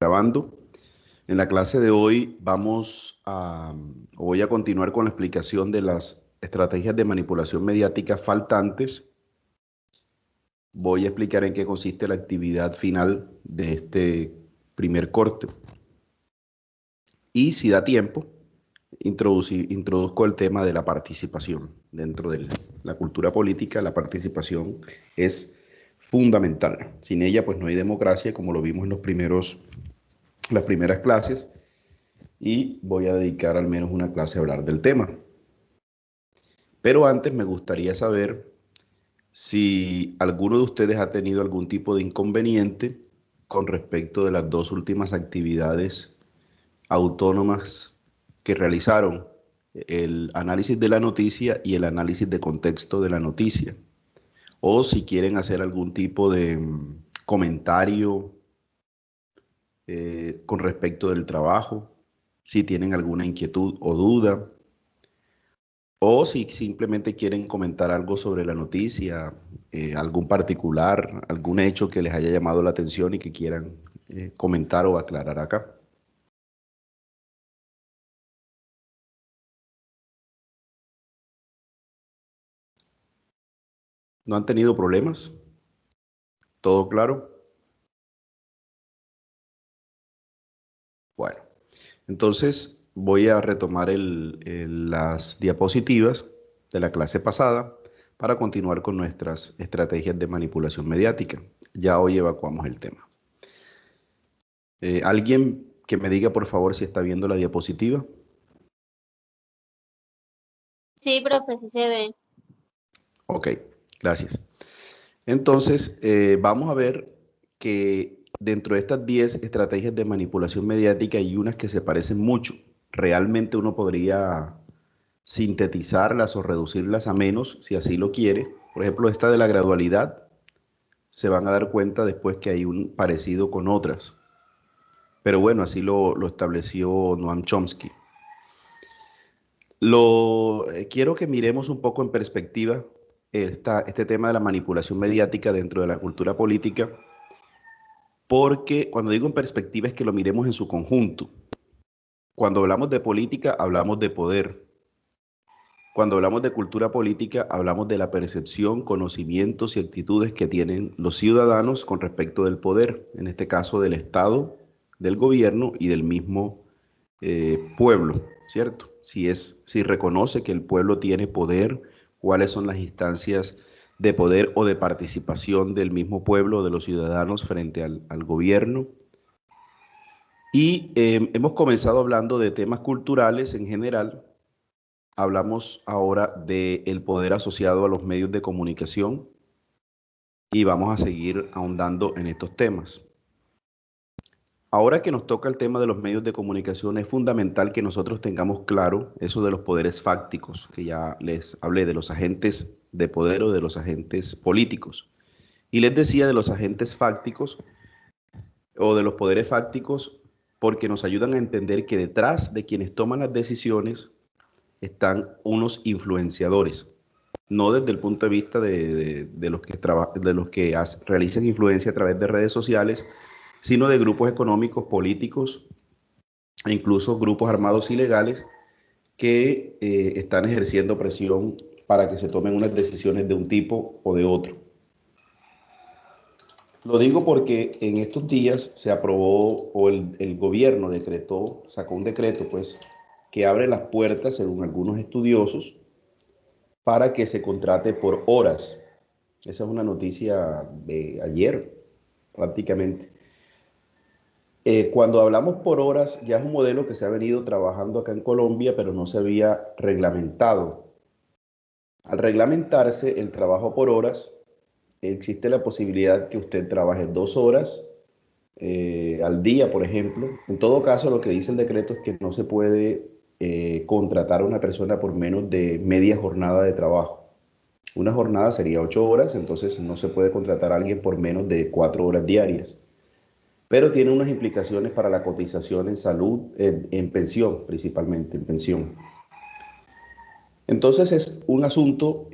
Grabando. En la clase de hoy voy a continuar con la explicación de las estrategias de manipulación mediática faltantes. Voy a explicar en qué consiste la actividad final de este primer corte. Y si da tiempo, introduzco el tema de la participación. Dentro de la cultura política, la participación es fundamental. Sin ella, pues no hay democracia, como lo vimos en las primeras clases, y voy a dedicar al menos una clase a hablar del tema. Pero antes me gustaría saber si alguno de ustedes ha tenido algún tipo de inconveniente con respecto de las dos últimas actividades autónomas que realizaron, el análisis de la noticia y el análisis de contexto de la noticia, o si quieren hacer algún tipo de comentario con respecto del trabajo, si tienen alguna inquietud o duda, o si simplemente quieren comentar algo sobre la noticia, algún particular, algún hecho que les haya llamado la atención y que quieran comentar o aclarar acá. ¿No han tenido problemas? ¿Todo claro? Bueno, entonces voy a retomar las diapositivas de la clase pasada para continuar con nuestras estrategias de manipulación mediática. Ya hoy evacuamos el tema. ¿Alguien que me diga, por favor, si está viendo la diapositiva? Sí, profe, sí se ve. Ok, gracias. Entonces, vamos a ver que dentro de estas 10 estrategias de manipulación mediática hay unas que se parecen mucho. Realmente uno podría sintetizarlas o reducirlas a menos si así lo quiere. Por ejemplo, esta de la gradualidad, se van a dar cuenta después que hay un parecido con otras. Pero bueno, así lo estableció Noam Chomsky. Quiero que miremos un poco en perspectiva este tema de la manipulación mediática dentro de la cultura política, porque cuando digo en perspectiva es que lo miremos en su conjunto. Cuando hablamos de política, hablamos de poder. Cuando hablamos de cultura política, hablamos de la percepción, conocimientos y actitudes que tienen los ciudadanos con respecto del poder, en este caso del Estado, del gobierno y del mismo pueblo, ¿cierto? Si reconoce que el pueblo tiene poder, cuáles son las instancias de poder o de participación del mismo pueblo, de los ciudadanos frente al gobierno. Y hemos comenzado hablando de temas culturales en general. Hablamos ahora del poder asociado a los medios de comunicación y vamos a seguir ahondando en estos temas. Ahora que nos toca el tema de los medios de comunicación, es fundamental que nosotros tengamos claro eso de los poderes fácticos, que ya les hablé de los agentes de poder o de los agentes políticos. Y les decía de los agentes fácticos o de los poderes fácticos porque nos ayudan a entender que detrás de quienes toman las decisiones están unos influenciadores, no desde el punto de vista de los que realizan influencia a través de redes sociales, sino de grupos económicos, políticos e incluso grupos armados ilegales que están ejerciendo presión para que se tomen unas decisiones de un tipo o de otro. Lo digo porque en estos días se aprobó, o el gobierno sacó un decreto, pues, que abre las puertas, según algunos estudiosos, para que se contrate por horas. Esa es una noticia de ayer, prácticamente. Cuando hablamos por horas, ya es un modelo que se ha venido trabajando acá en Colombia, pero no se había reglamentado. Al reglamentarse el trabajo por horas, existe la posibilidad que usted trabaje 2 horas al día, por ejemplo. En todo caso, lo que dice el decreto es que no se puede contratar a una persona por menos de media jornada de trabajo. Una jornada sería 8 horas, entonces no se puede contratar a alguien por menos de 4 horas diarias. Pero tiene unas implicaciones para la cotización en salud, en pensión, principalmente en pensión. Entonces es un asunto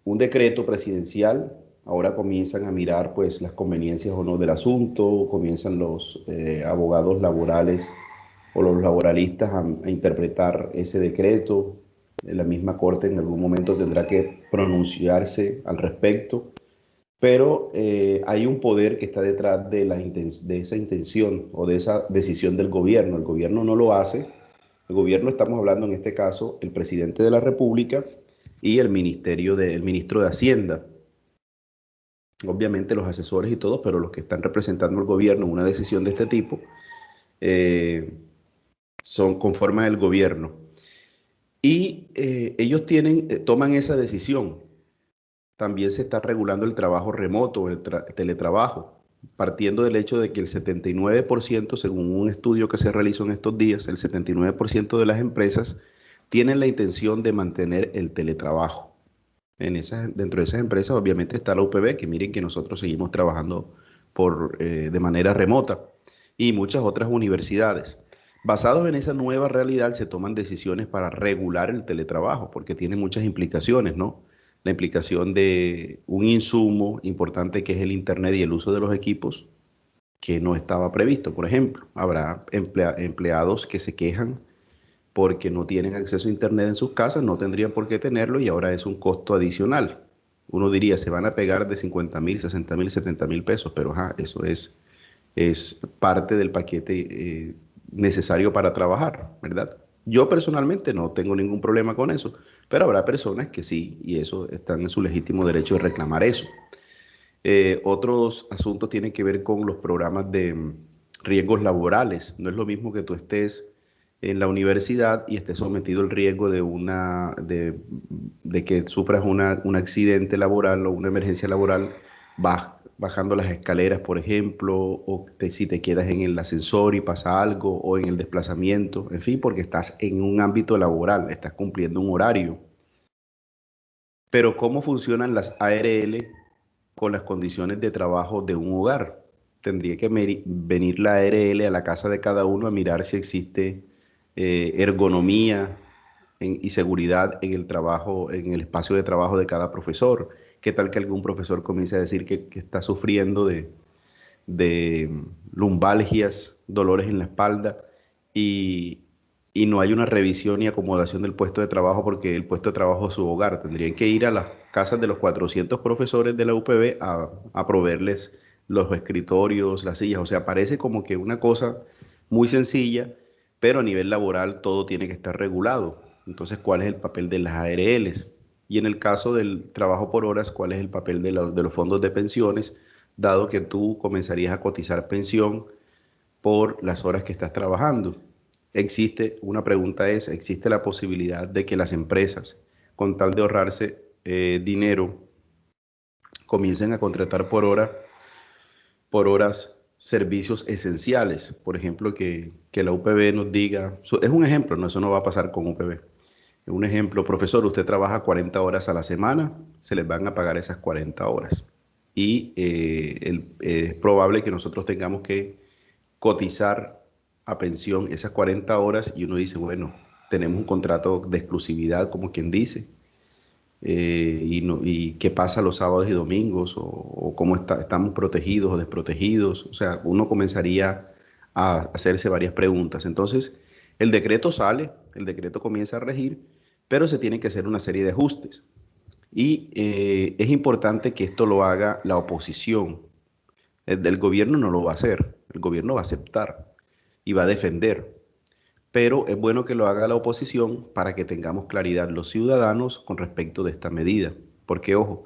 un decreto presidencial Ahora comienzan a mirar pues las conveniencias o no del asunto, comienzan los abogados laborales o los laboralistas a interpretar ese decreto. La misma Corte en algún momento tendrá que pronunciarse al respecto, pero hay un poder que está detrás de, de esa intención o de esa decisión del gobierno. El gobierno no lo hace. El gobierno, estamos hablando en este caso, el presidente de la República y el el ministro de Hacienda. Obviamente los asesores y todo, pero los que están representando al gobierno en una decisión de este tipo eh, conforman el gobierno. Y ellos toman esa decisión. También se está regulando el trabajo remoto, el teletrabajo, partiendo del hecho de que el 79%, según un estudio que se realizó en estos días, el 79% de las empresas tienen la intención de mantener el teletrabajo. Dentro de esas empresas obviamente está la UPB, que miren que nosotros seguimos trabajando de manera remota, y muchas otras universidades. Basados en esa nueva realidad se toman decisiones para regular el teletrabajo, porque tiene muchas implicaciones, ¿no? La implicación de un insumo importante que es el Internet y el uso de los equipos que no estaba previsto. Por ejemplo, habrá empleados que se quejan porque no tienen acceso a Internet en sus casas, no tendrían por qué tenerlo y ahora es un costo adicional. Uno diría, se van a pegar de 50,000, 60,000, 70,000 pesos, pero eso es parte del paquete necesario para trabajar, ¿verdad? Yo personalmente no tengo ningún problema con eso, pero habrá personas que sí, y eso están en su legítimo derecho de reclamar eso. Otros asuntos tienen que ver con los programas de riesgos laborales. No es lo mismo que tú estés en la universidad y estés sometido al riesgo de que sufras un accidente laboral o una emergencia laboral bajando las escaleras, por ejemplo, o si te quedas en el ascensor y pasa algo, o en el desplazamiento, en fin, porque estás en un ámbito laboral, estás cumpliendo un horario. Pero ¿cómo funcionan las ARL con las condiciones de trabajo de un hogar? Tendría que venir la ARL a la casa de cada uno a mirar si existe ergonomía y seguridad en el trabajo, en el espacio de trabajo de cada profesor. ¿Qué tal que algún profesor comience a decir que está sufriendo de lumbalgias, dolores en la espalda y, y no hay una revisión y acomodación del puesto de trabajo porque el puesto de trabajo es su hogar? Tendrían que ir a las casas de los 400 profesores de la UPB a proveerles los escritorios, las sillas. O sea, parece como que una cosa muy sencilla, pero a nivel laboral todo tiene que estar regulado. Entonces, ¿cuál es el papel de las ARLs? Y en el caso del trabajo por horas, ¿cuál es el papel de los fondos de pensiones, dado que tú comenzarías a cotizar pensión por las horas que estás trabajando? Una pregunta es, ¿existe la posibilidad de que las empresas, con tal de ahorrarse dinero, comiencen a contratar por horas servicios esenciales? Por ejemplo, que la UPB nos diga, es un ejemplo, no, eso no va a pasar con UPB. Un ejemplo, profesor, usted trabaja 40 horas a la semana, se les van a pagar esas 40 horas. Y es probable que nosotros tengamos que cotizar a pensión esas 40 horas y uno dice, bueno, tenemos un contrato de exclusividad, como quien dice, y qué pasa los sábados y domingos, o cómo estamos protegidos o desprotegidos. O sea, uno comenzaría a hacerse varias preguntas. Entonces, el decreto sale, el decreto comienza a regir, pero se tiene que hacer una serie de ajustes. Y es importante que esto lo haga la oposición. El gobierno no lo va a hacer, el gobierno va a aceptar y va a defender, pero es bueno que lo haga la oposición para que tengamos claridad los ciudadanos con respecto de esta medida. Porque, ojo,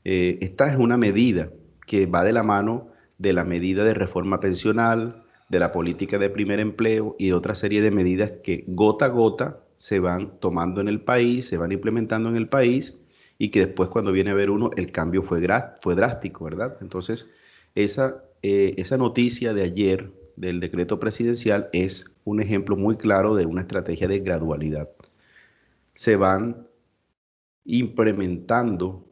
esta es una medida que va de la mano de la medida de reforma pensional, de la política de primer empleo y de otra serie de medidas que gota a gota se van tomando en el país, se van implementando en el país y que después cuando viene a ver uno, el cambio fue drástico, ¿verdad? Entonces, esa noticia de ayer del decreto presidencial es un ejemplo muy claro de una estrategia de gradualidad. Se van implementando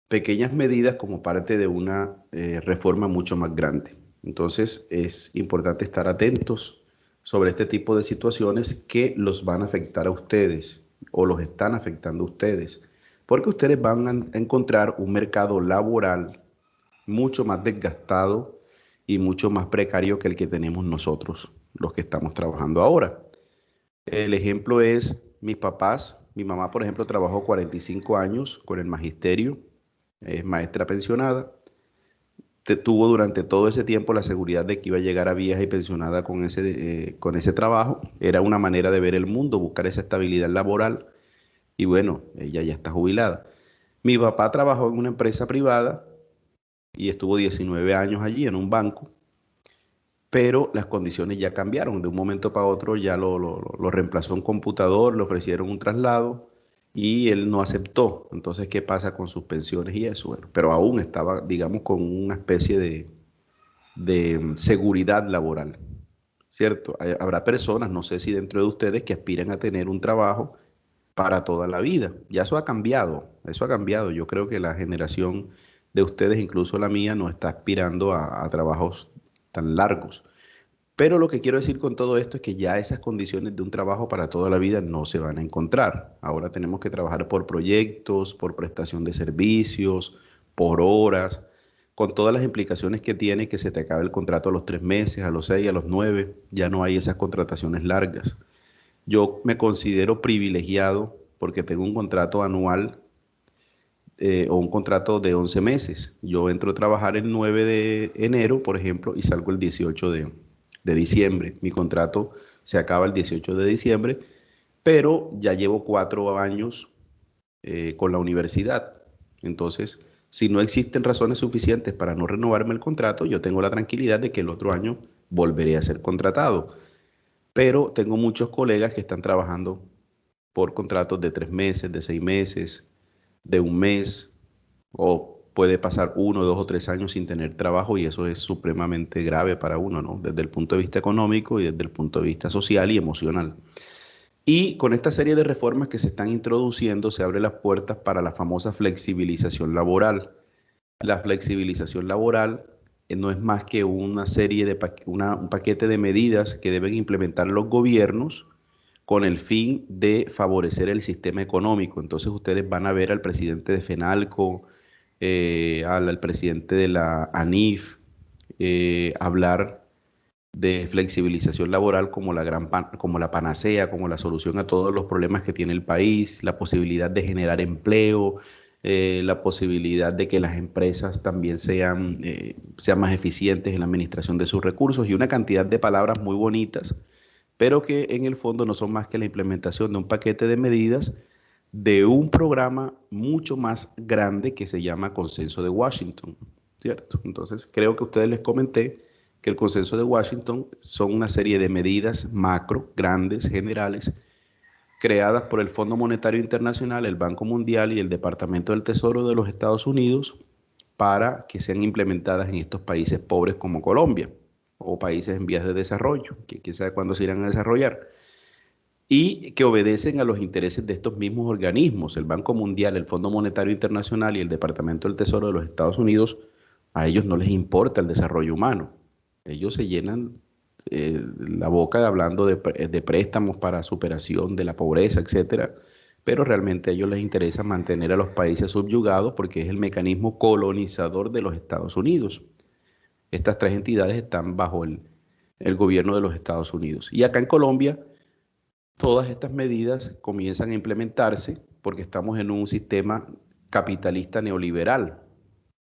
pequeñas medidas como parte de una reforma mucho más grande. Entonces es importante estar atentos sobre este tipo de situaciones que los van a afectar a ustedes o los están afectando a ustedes. porque ustedes van a encontrar un mercado laboral mucho más desgastado y mucho más precario que el que tenemos nosotros, los que estamos trabajando ahora. El ejemplo es mis papás. Mi mamá, por ejemplo, trabajó 45 años con el magisterio, es maestra pensionada. Tuvo durante todo ese tiempo la seguridad de que iba a llegar a vieja y pensionada con ese trabajo. Era una manera de ver el mundo, buscar esa estabilidad laboral. Y bueno, ella ya está jubilada. Mi papá trabajó en una empresa privada y estuvo 19 años allí en un banco, pero las condiciones ya cambiaron. De un momento para otro ya lo reemplazó un computador, le ofrecieron un traslado y él no aceptó. Entonces, ¿qué pasa con sus pensiones y eso? Bueno, pero aún estaba, digamos, con una especie de seguridad laboral, ¿cierto? Habrá personas, no sé si dentro de ustedes, que aspiran a tener un trabajo para toda la vida. Ya eso ha cambiado, eso ha cambiado. Yo creo que la generación de ustedes, incluso la mía, no está aspirando a trabajos tan largos. Pero lo que quiero decir con todo esto es que ya esas condiciones de un trabajo para toda la vida no se van a encontrar. Ahora tenemos que trabajar por proyectos, por prestación de servicios, por horas, con todas las implicaciones que tiene que se te acabe el contrato a los 3 meses, a los 6, a los 9. Ya no hay esas contrataciones largas. Yo me considero privilegiado porque tengo un contrato anual o un contrato de 11 meses. Yo entro a trabajar el 9 de enero, por ejemplo, y salgo el 18 de diciembre. Mi contrato se acaba el 18 de diciembre, pero ya llevo 4 años con la universidad. Entonces, si no existen razones suficientes para no renovarme el contrato, yo tengo la tranquilidad de que el otro año volveré a ser contratado. Pero tengo muchos colegas que están trabajando por contratos de 3 meses, de 6 meses, de un mes, o puede pasar 1, 2 o 3 años sin tener trabajo y eso es supremamente grave para uno, ¿no? Desde el punto de vista económico y desde el punto de vista social y emocional. Y con esta serie de reformas que se están introduciendo se abren las puertas para la famosa flexibilización laboral. La flexibilización laboral no es más que una serie de un paquete de medidas que deben implementar los gobiernos con el fin de favorecer el sistema económico. Entonces ustedes van a ver al presidente de FENALCO, al presidente de la ANIF, hablar de flexibilización laboral como como la panacea, como la solución a todos los problemas que tiene el país, la posibilidad de generar empleo, la posibilidad de que las empresas también sean más eficientes en la administración de sus recursos y una cantidad de palabras muy bonitas, pero que en el fondo no son más que la implementación de un paquete de medidas de un programa mucho más grande que se llama Consenso de Washington, ¿cierto? Entonces, creo que a ustedes les comenté que el Consenso de Washington son una serie de medidas macro, grandes, generales, creadas por el Fondo Monetario Internacional, el Banco Mundial y el Departamento del Tesoro de los Estados Unidos para que sean implementadas en estos países pobres como Colombia o países en vías de desarrollo, que quién sabe cuándo se irán a desarrollar, y que obedecen a los intereses de estos mismos organismos, el Banco Mundial, el Fondo Monetario Internacional y el Departamento del Tesoro de los Estados Unidos. A ellos no les importa el desarrollo humano. Ellos se llenan la boca hablando de préstamos para superación de la pobreza, etcétera, pero realmente a ellos les interesa mantener a los países subyugados porque es el mecanismo colonizador de los Estados Unidos. Estas tres entidades están bajo el gobierno de los Estados Unidos. Y acá en Colombia, todas estas medidas comienzan a implementarse porque estamos en un sistema capitalista neoliberal.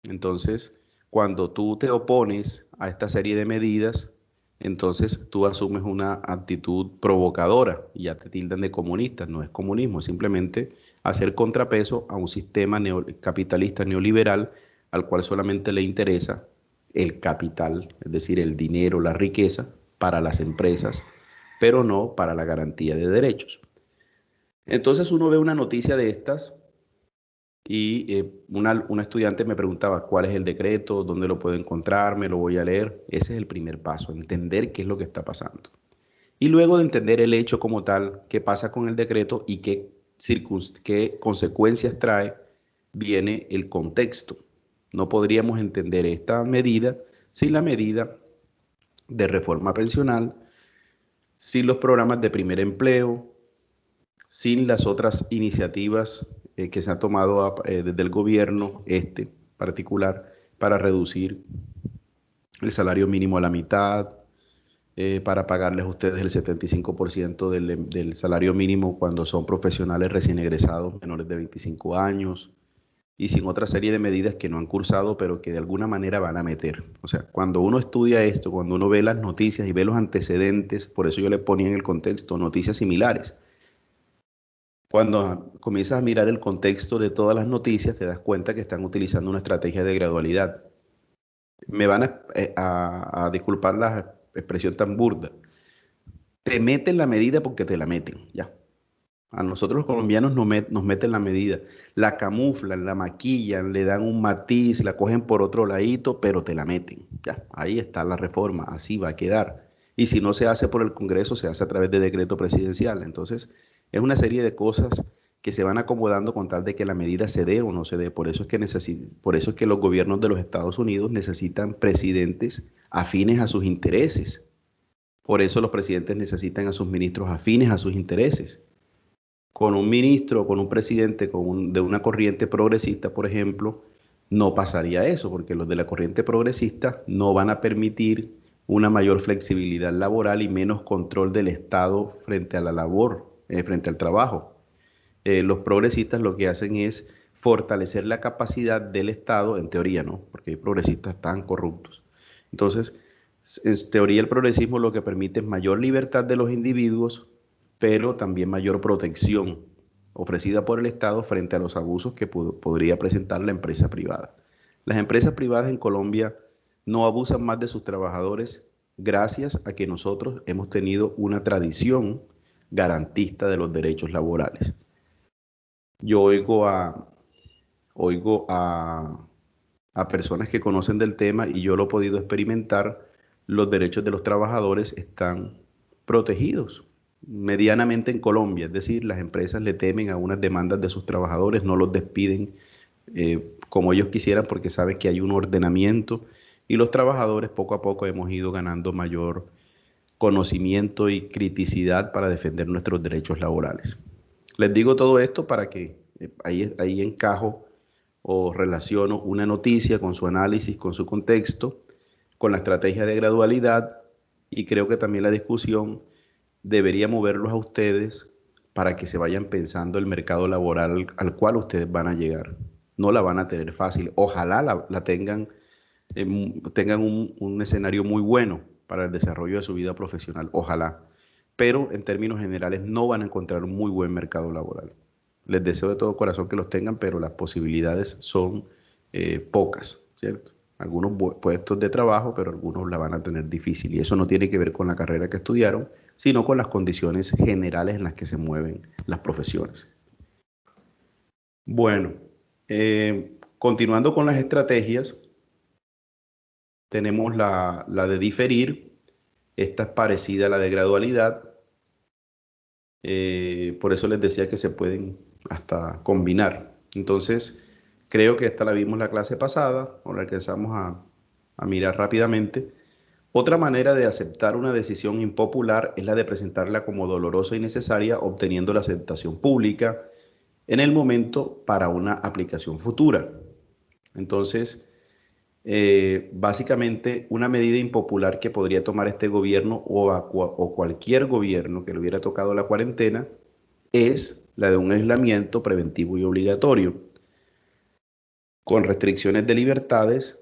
Entonces, cuando tú te opones a esta serie de medidas, entonces tú asumes una actitud provocadora y ya te tildan de comunista. No es comunismo, es simplemente hacer contrapeso a un sistema capitalista neoliberal al cual solamente le interesa el capital, es decir, el dinero, la riqueza para las empresas, pero no para la garantía de derechos. Entonces uno ve una noticia de estas y una estudiante me preguntaba cuál es el decreto, dónde lo puedo encontrar, me lo voy a leer. Ese es el primer paso, entender qué es lo que está pasando. Y luego de entender el hecho como tal, qué pasa con el decreto y qué consecuencias trae, viene el contexto. No podríamos entender esta medida sin la medida de reforma pensional, sin los programas de primer empleo, sin las otras iniciativas que se ha tomado desde el gobierno particular para reducir el salario mínimo a la mitad, para pagarles a ustedes el 75% del salario mínimo cuando son profesionales recién egresados menores de 25 años, y sin otra serie de medidas que no han cursado, pero que de alguna manera van a meter. O sea, cuando uno estudia esto, cuando uno ve las noticias y ve los antecedentes, por eso yo le ponía en el contexto noticias similares. Cuando comienzas a mirar el contexto de todas las noticias, te das cuenta que están utilizando una estrategia de gradualidad. Me van a disculpar la expresión tan burda. Te meten la medida porque te la meten, ya. A nosotros los colombianos nos meten la medida, la camuflan, la maquillan, le dan un matiz, la cogen por otro ladito, pero te la meten. Ya, ahí está la reforma, así va a quedar. Y si no se hace por el Congreso, se hace a través de decreto presidencial. Entonces, es una serie de cosas que se van acomodando con tal de que la medida se dé o no se dé. Por eso es por eso es que los gobiernos de los Estados Unidos necesitan presidentes afines a sus intereses. Por eso los presidentes necesitan a sus ministros afines a sus intereses. Con un ministro, con un presidente de una corriente progresista, por ejemplo, no pasaría eso, porque los de la corriente progresista no van a permitir una mayor flexibilidad laboral y menos control del Estado frente a la labor, frente al trabajo. Los progresistas lo que hacen es fortalecer la capacidad del Estado, en teoría, ¿no? Porque hay progresistas tan corruptos. Entonces, en teoría el progresismo lo que permite es mayor libertad de los individuos, pero también mayor protección ofrecida por el Estado frente a los abusos que podría presentar la empresa privada. Las empresas privadas en Colombia no abusan más de sus trabajadores gracias a que nosotros hemos tenido una tradición garantista de los derechos laborales. Yo oigo a personas que conocen del tema y yo lo he podido experimentar. Los derechos de los trabajadores están protegidos medianamente en Colombia, es decir, las empresas le temen a unas demandas de sus trabajadores, no los despiden como ellos quisieran porque saben que hay un ordenamiento y los trabajadores poco a poco hemos ido ganando mayor conocimiento y criticidad para defender nuestros derechos laborales. Les digo todo esto para que ahí encajo o relaciono una noticia con su análisis, con su contexto, con la estrategia de gradualidad, y creo que también la discusión debería moverlos a ustedes para que se vayan pensando el mercado laboral al cual ustedes van a llegar. No la van a tener fácil. Ojalá la tengan un escenario muy bueno para el desarrollo de su vida profesional. Ojalá. Pero en términos generales no van a encontrar un muy buen mercado laboral. Les deseo de todo corazón que los tengan, pero las posibilidades son pocas, ¿cierto? Algunos puestos de trabajo, pero algunos la van a tener difícil. Y eso no tiene que ver con la carrera que estudiaron, sino con las condiciones generales en las que se mueven las profesiones. Bueno, continuando con las estrategias, tenemos la de diferir. Esta es parecida a la de gradualidad. Por eso les decía que se pueden hasta combinar. Entonces, creo que esta la vimos la clase pasada, o la alcanzamos a mirar rápidamente. Otra manera de aceptar una decisión impopular es la de presentarla como dolorosa y necesaria, obteniendo la aceptación pública en el momento para una aplicación futura. Entonces, básicamente una medida impopular que podría tomar este gobierno o cualquier gobierno que le hubiera tocado la cuarentena es la de un aislamiento preventivo y obligatorio, con restricciones de libertades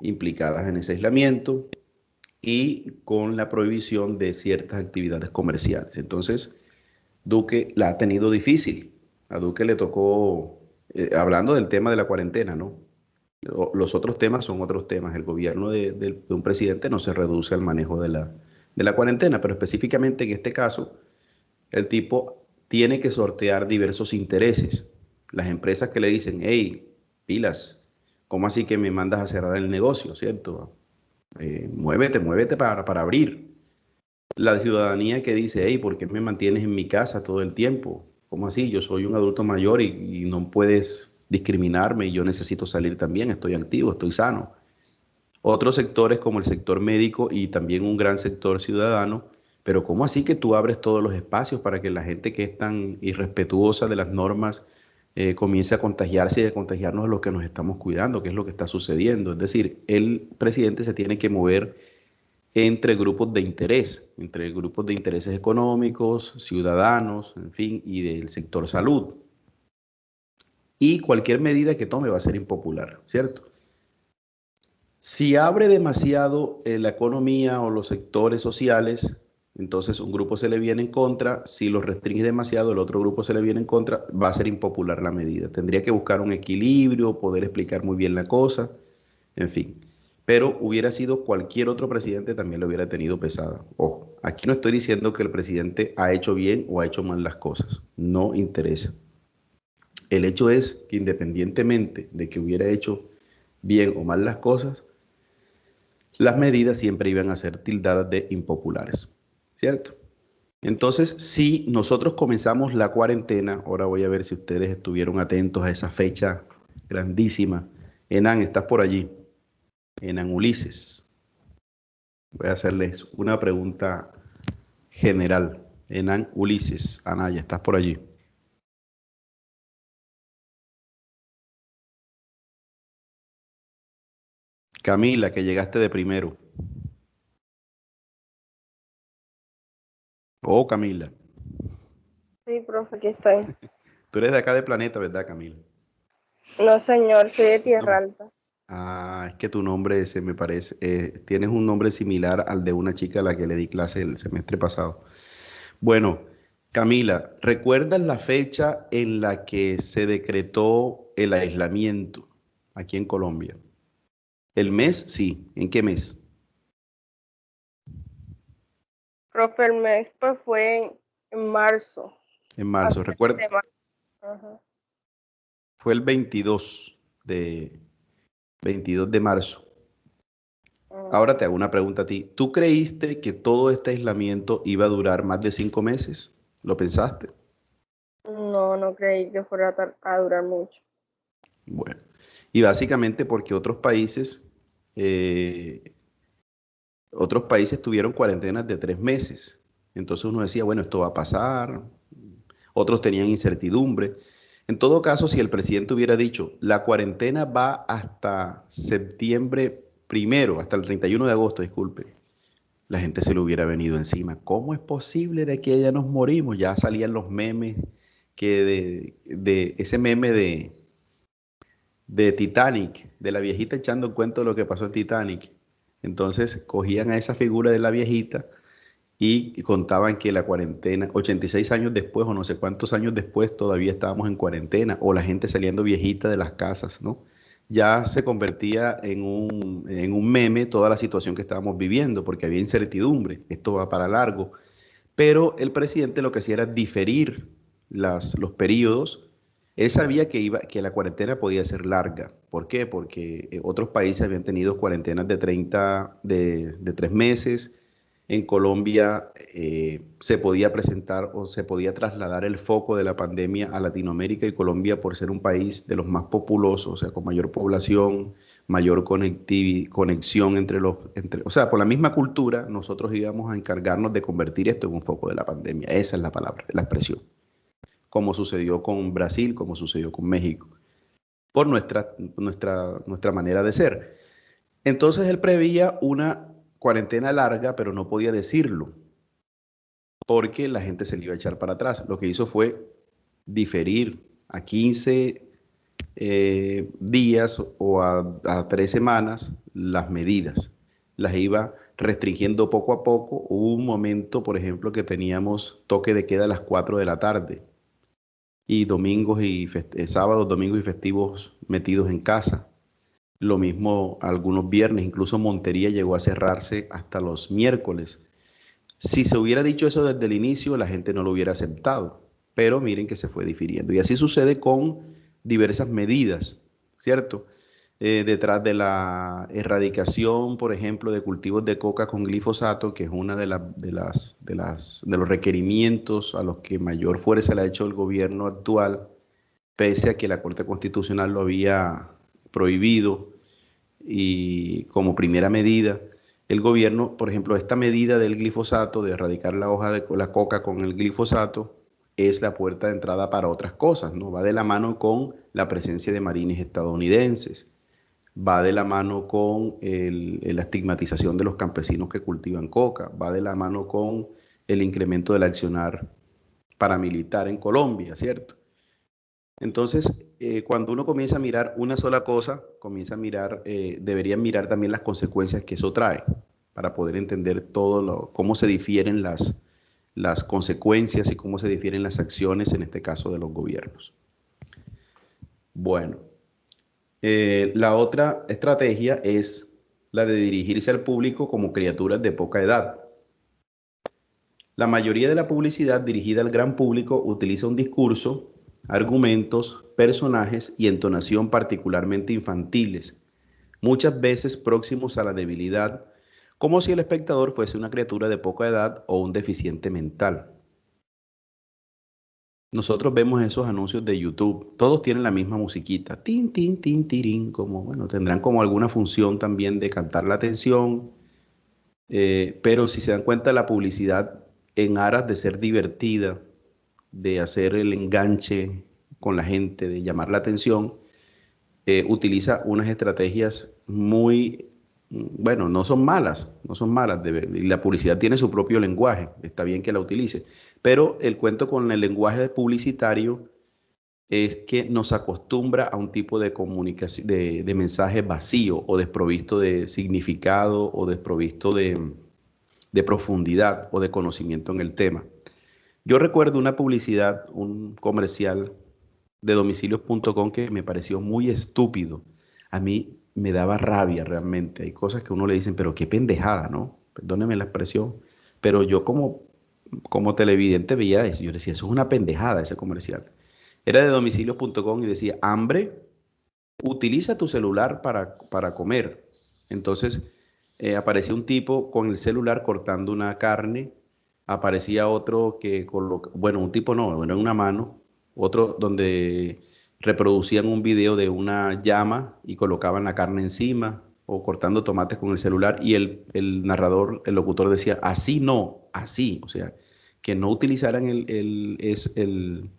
implicadas en ese aislamiento y con la prohibición de ciertas actividades comerciales. Entonces, Duque la ha tenido difícil. A Duque le tocó, hablando del tema de la cuarentena, ¿no? Los otros temas son otros temas. El gobierno de un presidente no se reduce al manejo de la cuarentena, pero específicamente en este caso, el tipo tiene que sortear diversos intereses. Las empresas que le dicen, hey, pilas, ¿cómo así que me mandas a cerrar el negocio, cierto? Muévete para abrir. La ciudadanía que dice, hey, ¿por qué me mantienes en mi casa todo el tiempo? ¿Cómo así? Yo soy un adulto mayor y no puedes discriminarme y yo necesito salir también, estoy activo, estoy sano. Otros sectores como el sector médico y también un gran sector ciudadano, pero ¿cómo así que tú abres todos los espacios para que la gente que es tan irrespetuosa de las normas comience a contagiarse y a contagiarnos de lo que nos estamos cuidando, que es lo que está sucediendo. Es decir, el presidente se tiene que mover entre grupos de interés, entre grupos de intereses económicos, ciudadanos, en fin, y del sector salud. Y cualquier medida que tome va a ser impopular, ¿cierto? Si abre demasiado la economía o los sectores sociales, entonces un grupo se le viene en contra. Si lo restringe demasiado, el otro grupo se le viene en contra, va a ser impopular la medida. Tendría que buscar un equilibrio, poder explicar muy bien la cosa, en fin. Pero hubiera sido cualquier otro presidente, también lo hubiera tenido pesada. Ojo, aquí no estoy diciendo que el presidente ha hecho bien o ha hecho mal las cosas. No interesa. El hecho es que independientemente de que hubiera hecho bien o mal las cosas, las medidas siempre iban a ser tildadas de impopulares, ¿cierto? Entonces, si nosotros comenzamos la cuarentena, ahora voy a ver si ustedes estuvieron atentos a esa fecha grandísima. Enan, ¿estás por allí? Enan Ulises. Voy a hacerles una pregunta general. Enan Ulises, Anaya, ¿estás por allí? Camila, que llegaste de primero. Oh, Camila. Sí, profe, aquí estoy. Tú eres de acá de Planeta, ¿verdad, Camila? No, señor, soy de Tierra No. Alta. Ah, es que tu nombre se me parece, tienes un nombre similar al de una chica a la que le di clase el semestre pasado. Bueno, Camila, ¿recuerdas la fecha en la que se decretó el aislamiento aquí en Colombia? ¿El mes? Sí. ¿En qué mes? Profe, el mes pues fue en marzo. En A marzo. finales Recuerda, de marzo. Ajá. fue el 22 de marzo. Ahora te hago una pregunta a ti. ¿Tú creíste que todo este aislamiento iba a durar más de 5 meses? ¿Lo pensaste? No, no creí que fuera a durar mucho. Bueno, y básicamente porque eh, otros países tuvieron cuarentenas de 3 meses. Entonces uno decía, bueno, esto va a pasar. Otros tenían incertidumbre. En todo caso, si el presidente hubiera dicho, la cuarentena va hasta septiembre primero, hasta el 31 de agosto, disculpe, la gente se le hubiera venido encima. ¿Cómo es posible de que ya nos morimos? Ya salían los memes que de ese meme de Titanic, de la viejita echando el cuento de lo que pasó en Titanic. Entonces cogían a esa figura de la viejita y contaban que la cuarentena, 86 años después o no sé cuántos años después, todavía estábamos en cuarentena, o la gente saliendo viejita de las casas, ¿no? Ya se convertía en un meme toda la situación que estábamos viviendo, porque había incertidumbre, esto va para largo. Pero el presidente lo que hacía era diferir los periodos. Él sabía que la cuarentena podía ser larga. ¿Por qué? Porque otros países habían tenido cuarentenas de 3 meses. En Colombia se podía presentar o se podía trasladar el foco de la pandemia a Latinoamérica, y Colombia, por ser un país de los más populosos, o sea, con mayor población, mayor conexión o sea, por la misma cultura, nosotros íbamos a encargarnos de convertir esto en un foco de la pandemia. Esa es la palabra, la expresión. Como sucedió con Brasil, como sucedió con México, por nuestra manera de ser. Entonces él preveía una cuarentena larga, pero no podía decirlo, porque la gente se le iba a echar para atrás. Lo que hizo fue diferir a 15 días o a 3 semanas las medidas. Las iba restringiendo poco a poco. Hubo un momento, por ejemplo, que teníamos toque de queda a las 4 de la tarde y sábados, domingos y festivos metidos en casa. Lo mismo algunos viernes, incluso Montería llegó a cerrarse hasta los miércoles. Si se hubiera dicho eso desde el inicio, la gente no lo hubiera aceptado, pero miren que se fue difiriendo. Y así sucede con diversas medidas, ¿cierto? Detrás de la erradicación, por ejemplo, de cultivos de coca con glifosato, que es una de los requerimientos a los que mayor fuerza le ha hecho el gobierno actual, pese a que la Corte Constitucional lo había prohibido, y como primera medida, el gobierno, por ejemplo, esta medida del glifosato, de erradicar la hoja de la coca con el glifosato, es la puerta de entrada para otras cosas, ¿no? Va de la mano con la presencia de marines estadounidenses, va de la mano con la estigmatización de los campesinos que cultivan coca, va de la mano con el incremento del accionar paramilitar en Colombia, ¿cierto? Entonces, cuando uno comienza a mirar una sola cosa, comienza a mirar, debería mirar también las consecuencias que eso trae para poder entender cómo se difieren las consecuencias y cómo se difieren las acciones, en este caso de los gobiernos. Bueno, la otra estrategia es la de dirigirse al público como criaturas de poca edad. La mayoría de la publicidad dirigida al gran público utiliza un discurso, argumentos, personajes y entonación particularmente infantiles, muchas veces próximos a la debilidad, como si el espectador fuese una criatura de poca edad o un deficiente mental. Nosotros vemos esos anuncios de YouTube, todos tienen la misma musiquita, tin, tin, tin, tirín, como, bueno, tendrán como alguna función también de captar la atención, pero si se dan cuenta, la publicidad en aras de ser divertida, de hacer el enganche con la gente, de llamar la atención, utiliza unas estrategias muy, bueno, no son malas, no son malas. Y la publicidad tiene su propio lenguaje, está bien que la utilice, pero el cuento con el lenguaje publicitario es que nos acostumbra a un tipo de comunicación, de mensaje vacío o desprovisto de significado o desprovisto de profundidad o de conocimiento en el tema. Yo recuerdo una publicidad, un comercial de domicilios.com que me pareció muy estúpido. A mí me daba rabia realmente. Hay cosas que uno le dicen, pero qué pendejada, ¿no? Perdóneme la expresión. Pero yo como televidente veía eso. Yo decía, eso es una pendejada ese comercial. Era de domicilios.com y decía, hambre, utiliza tu celular para comer. Entonces aparecía un tipo con el celular cortando una carne, aparecía otro que coloca, bueno, un tipo no, era una mano, otro donde reproducían un video de una llama y colocaban la carne encima o cortando tomates con el celular y el narrador, el locutor decía, así no, así, o sea, que no utilizaran el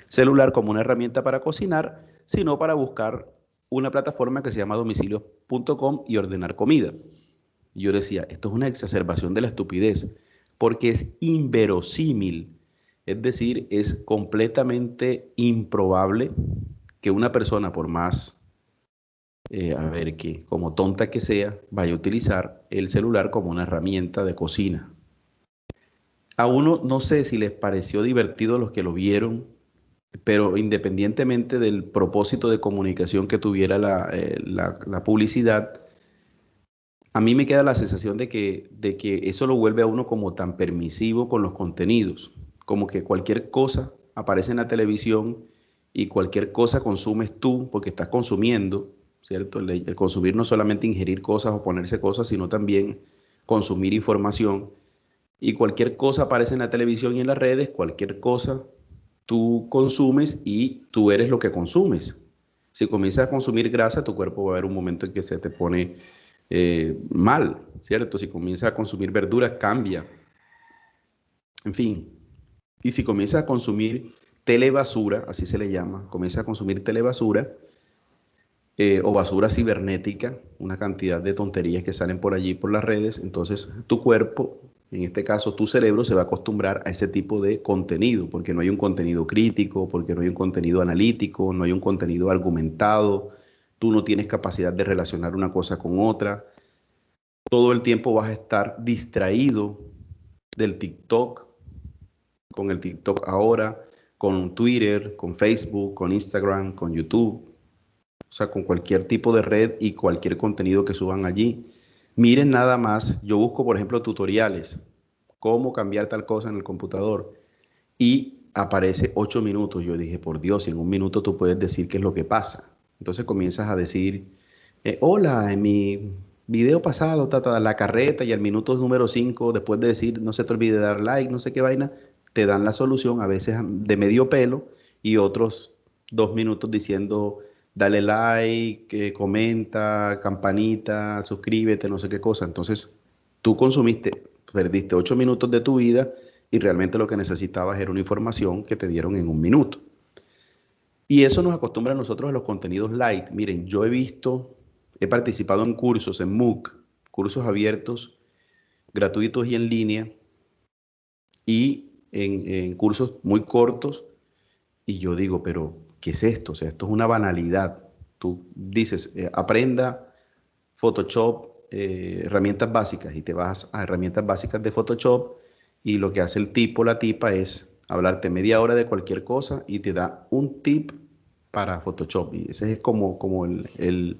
celular como una herramienta para cocinar, sino para buscar una plataforma que se llama domicilios.com y ordenar comida. Y yo decía, esto es una exacerbación de la estupidez, porque es inverosímil, es decir, es completamente improbable que una persona, por más, a ver, que como tonta que sea, vaya a utilizar el celular como una herramienta de cocina. A uno no sé si les pareció divertido los que lo vieron, pero independientemente del propósito de comunicación que tuviera la publicidad, a mí me queda la sensación de que eso lo vuelve a uno como tan permisivo con los contenidos, como que cualquier cosa aparece en la televisión y cualquier cosa consumes tú porque estás consumiendo, ¿cierto? El consumir no solamente ingerir cosas o ponerse cosas, sino también consumir información. Y cualquier cosa aparece en la televisión y en las redes, cualquier cosa tú consumes y tú eres lo que consumes. Si comienzas a consumir grasa, tu cuerpo va a haber un momento en que se te pone mal, ¿cierto? Si comienzas a consumir verduras, cambia. En fin. Y si comienzas a consumir telebasura, así se le llama, comienzas a consumir telebasura o basura cibernética, una cantidad de tonterías que salen por allí por las redes, entonces tu cuerpo, en este caso tu cerebro, se va a acostumbrar a ese tipo de contenido, porque no hay un contenido crítico, porque no hay un contenido analítico, no hay un contenido argumentado, tú no tienes capacidad de relacionar una cosa con otra, todo el tiempo vas a estar distraído del TikTok, con el TikTok ahora, con Twitter, con Facebook, con Instagram, con YouTube, o sea, con cualquier tipo de red y cualquier contenido que suban allí. Miren nada más, yo busco, por ejemplo, tutoriales, cómo cambiar tal cosa en el computador y aparece 8 minutos. Yo dije, por Dios, si en un minuto tú puedes decir qué es lo que pasa. Entonces comienzas a decir, hola, en mi video pasado, la carreta y al minuto número 5, después de decir, no se te olvide dar like, no sé qué vaina, te dan la solución, a veces de medio pelo y otros 2 minutos diciendo, dale like, comenta, campanita, suscríbete, no sé qué cosa. Entonces, tú consumiste, perdiste 8 minutos de tu vida y realmente lo que necesitabas era una información que te dieron en un minuto. Y eso nos acostumbra a nosotros a los contenidos light. Miren, yo he participado en cursos, en MOOC, cursos abiertos, gratuitos y en línea, y en cursos muy cortos, y yo digo, pero ¿qué es esto? O sea, esto es una banalidad. Tú dices, aprenda Photoshop, herramientas básicas, y te vas a herramientas básicas de Photoshop, y lo que hace el tipo o la tipa es hablarte media hora de cualquier cosa y te da un tip para Photoshop. Y ese es como el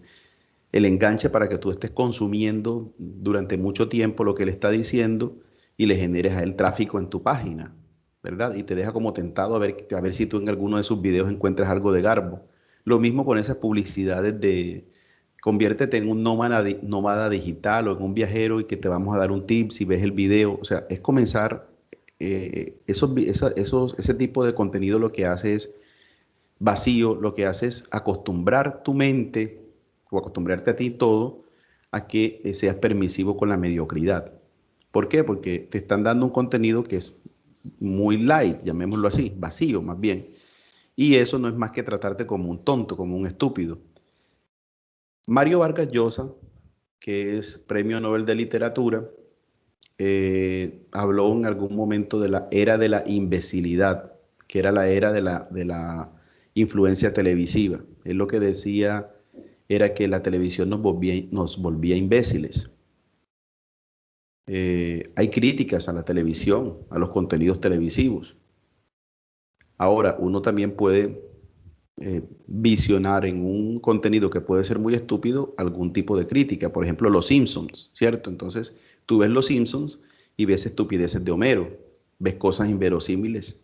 enganche para que tú estés consumiendo durante mucho tiempo lo que él está diciendo y le generes a él tráfico en tu página, ¿verdad? Y te deja como tentado a ver si tú en alguno de sus videos encuentras algo de garbo. Lo mismo con esas publicidades de conviértete en un nómada digital o en un viajero y que te vamos a dar un tip si ves el video. O sea, es comenzar, ese tipo de contenido lo que hace es vacío, lo que hace es acostumbrar tu mente o acostumbrarte a ti todo a que seas permisivo con la mediocridad. ¿Por qué? Porque te están dando un contenido que es muy light, llamémoslo así, vacío más bien. Y eso no es más que tratarte como un tonto, como un estúpido. Mario Vargas Llosa, que es Premio Nobel de Literatura, habló en algún momento de la era de la imbecilidad, que era la era de la influencia televisiva. Él lo que decía era que la televisión nos volvía imbéciles. Hay críticas a la televisión, a los contenidos televisivos. Ahora, uno también puede visionar en un contenido que puede ser muy estúpido algún tipo de crítica. Por ejemplo, Los Simpsons, ¿cierto? Entonces, tú ves Los Simpsons y ves estupideces de Homero, ves cosas inverosímiles,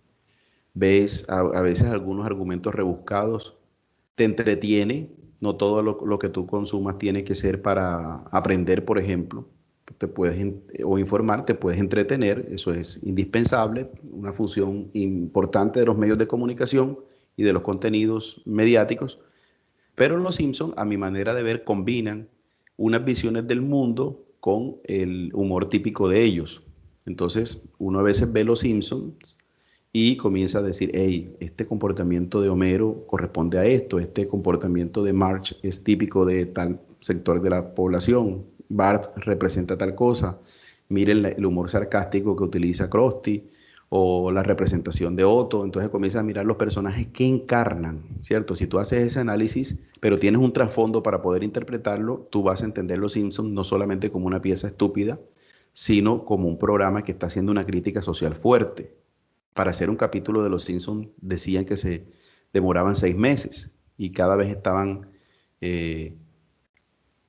ves a veces algunos argumentos rebuscados, te entretiene. No todo lo que tú consumas tiene que ser para aprender, por ejemplo. O informar, te puedes entretener, eso es indispensable, una función importante de los medios de comunicación y de los contenidos mediáticos. Pero Los Simpsons, a mi manera de ver, combinan unas visiones del mundo con el humor típico de ellos. Entonces, uno a veces ve Los Simpsons y comienza a decir, hey, este comportamiento de Homero corresponde a esto, este comportamiento de Marge es típico de tal sector de la población, Bart representa tal cosa, miren el humor sarcástico que utiliza Krusty, o la representación de Otto. Entonces comienza a mirar los personajes que encarnan, ¿cierto? Si tú haces ese análisis, pero tienes un trasfondo para poder interpretarlo, tú vas a entender Los Simpsons no solamente como una pieza estúpida, sino como un programa que está haciendo una crítica social fuerte. Para hacer un capítulo de Los Simpsons decían que se demoraban 6 meses y cada vez estaban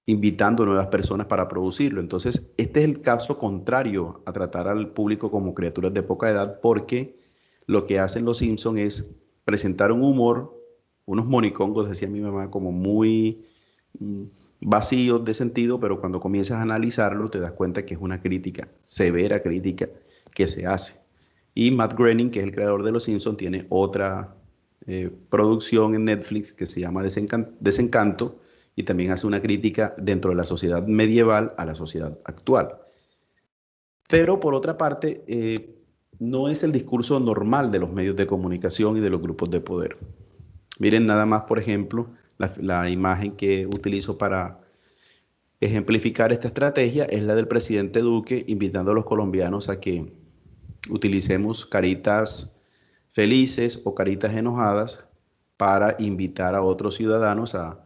invitando nuevas personas para producirlo. Entonces, este es el caso contrario a tratar al público como criaturas de poca edad, porque lo que hacen Los Simpsons es presentar un humor, unos monicongos, decía mi mamá, como muy vacíos de sentido, pero cuando comienzas a analizarlo te das cuenta que es una crítica, severa crítica que se hace. Y Matt Groening, que es el creador de Los Simpsons, tiene otra producción en Netflix que se llama Desencanto, y también hace una crítica dentro de la sociedad medieval a la sociedad actual. Pero por otra parte, no es el discurso normal de los medios de comunicación y de los grupos de poder. Miren nada más, por ejemplo, la imagen que utilizo para ejemplificar esta estrategia es la del presidente Duque invitando a los colombianos a que utilicemos caritas felices o caritas enojadas para invitar a otros ciudadanos a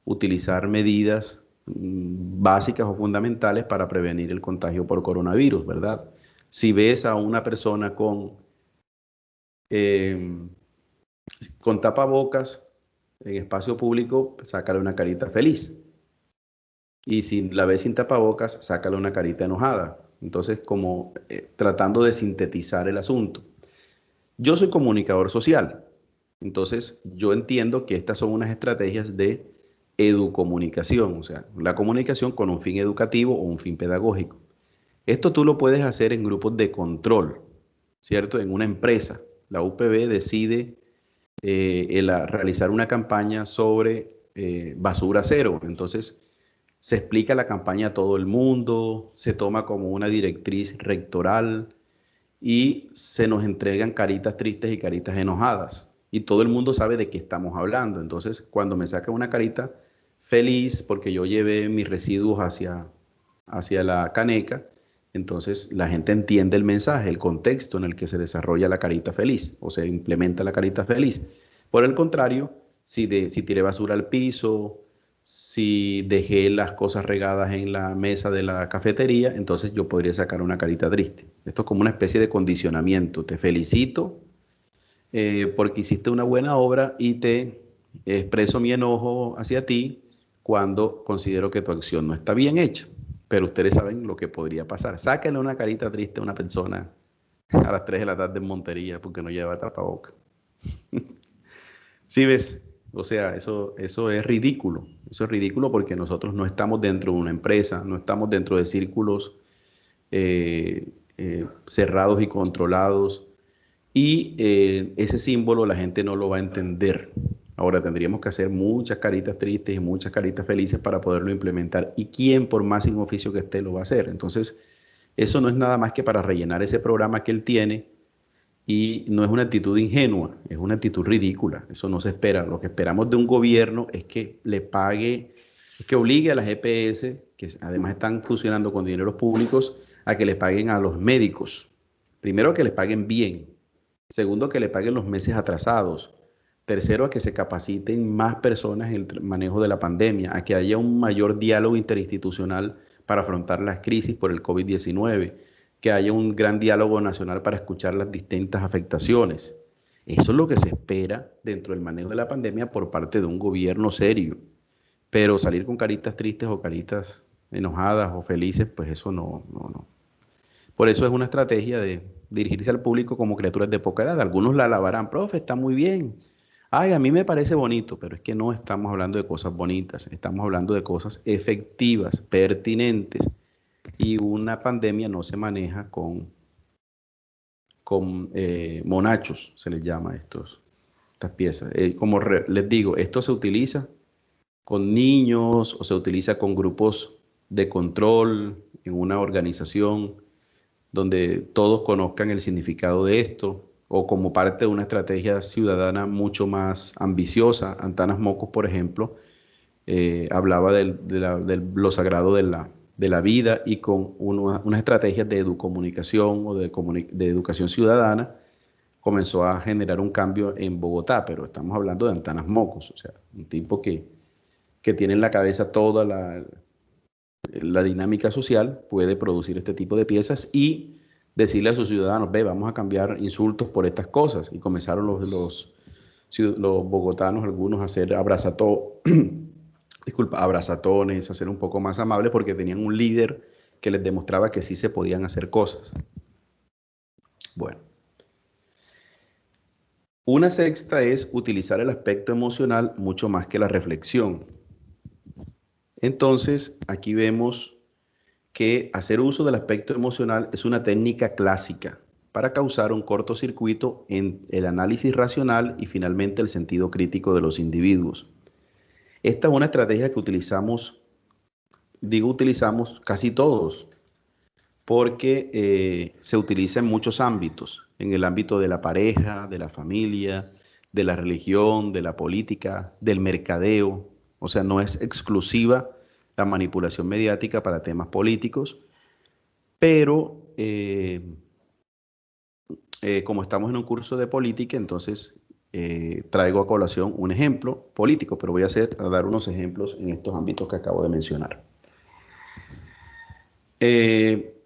utilizar medidas básicas o fundamentales para prevenir el contagio por coronavirus, ¿verdad? Si ves a una persona eh, con tapabocas en espacio público, sácale una carita feliz. Y si la ves sin tapabocas, sácale una carita enojada. Entonces, como tratando de sintetizar el asunto. Yo soy comunicador social, entonces yo entiendo que estas son unas estrategias de educomunicación, o sea, la comunicación con un fin educativo o un fin pedagógico. Esto tú lo puedes hacer en grupos de control, ¿cierto? En una empresa. La UPB decide realizar una campaña sobre basura cero. Entonces, se explica la campaña a todo el mundo, se toma como una directriz rectoral y se nos entregan caritas tristes y caritas enojadas. Y todo el mundo sabe de qué estamos hablando. Entonces, cuando me sacan una carita feliz porque yo llevé mis residuos hacia la caneca, entonces la gente entiende el mensaje, el contexto en el que se desarrolla la carita feliz o se implementa la carita feliz. Por el contrario, si tiré basura al piso, si dejé las cosas regadas en la mesa de la cafetería, entonces yo podría sacar una carita triste. Esto es como una especie de condicionamiento. Te felicito porque hiciste una buena obra y te expreso mi enojo hacia ti cuando considero que tu acción no está bien hecha. Pero ustedes saben lo que podría pasar. Sáquenle una carita triste a una persona a las 3 de la tarde en Montería porque no lleva tapabocas. ¿Sí ves? O sea, eso es ridículo. Eso es ridículo porque nosotros no estamos dentro de una empresa, no estamos dentro de círculos cerrados y controlados. Y ese símbolo la gente no lo va a entender. Ahora tendríamos que hacer muchas caritas tristes y muchas caritas felices para poderlo implementar. ¿Y quién, por más sin oficio que esté, lo va a hacer? Entonces, eso no es nada más que para rellenar ese programa que él tiene y no es una actitud ingenua, es una actitud ridícula. Eso no se espera. Lo que esperamos de un gobierno es que le pague, es que obligue a las EPS, que además están funcionando con dineros públicos, a que le paguen a los médicos. Primero, que les paguen bien. Segundo, que le paguen los meses atrasados. Tercero, a que se capaciten más personas en el manejo de la pandemia, a que haya un mayor diálogo interinstitucional para afrontar las crisis por el COVID-19, que haya un gran diálogo nacional para escuchar las distintas afectaciones. Eso es lo que se espera dentro del manejo de la pandemia por parte de un gobierno serio. Pero salir con caritas tristes o caritas enojadas o felices, pues eso no. Por eso es una estrategia de dirigirse al público como criaturas de poca edad. Algunos la alabarán, profe, está muy bien. Ay, a mí me parece bonito, pero es que no estamos hablando de cosas bonitas, estamos hablando de cosas efectivas, pertinentes. Y una pandemia no se maneja con monachos, se les llama estas piezas. Como les digo, esto se utiliza con niños o se utiliza con grupos de control en una organización donde todos conozcan el significado de esto, o como parte de una estrategia ciudadana mucho más ambiciosa. Antanas Mocos, por ejemplo, hablaba de lo sagrado de la vida y con unas estrategias de educomunicación o de educación ciudadana comenzó a generar un cambio en Bogotá, pero estamos hablando de Antanas Mocos, o sea, un tipo que tiene en la cabeza toda la dinámica social, puede producir este tipo de piezas y decirle a sus ciudadanos, ve, vamos a cambiar insultos por estas cosas. Y comenzaron los bogotanos, algunos, a hacer abrazatones, a ser un poco más amables porque tenían un líder que les demostraba que sí se podían hacer cosas. Bueno. Una sexta es utilizar el aspecto emocional mucho más que la reflexión. Entonces, aquí vemos que hacer uso del aspecto emocional es una técnica clásica para causar un cortocircuito en el análisis racional y finalmente el sentido crítico de los individuos. Esta es una estrategia que utilizamos casi todos, porque se utiliza en muchos ámbitos, en el ámbito de la pareja, de la familia, de la religión, de la política, del mercadeo. O sea, no es exclusiva la manipulación mediática para temas políticos, pero como estamos en un curso de política, entonces traigo a colación un ejemplo político, pero voy a dar unos ejemplos en estos ámbitos que acabo de mencionar.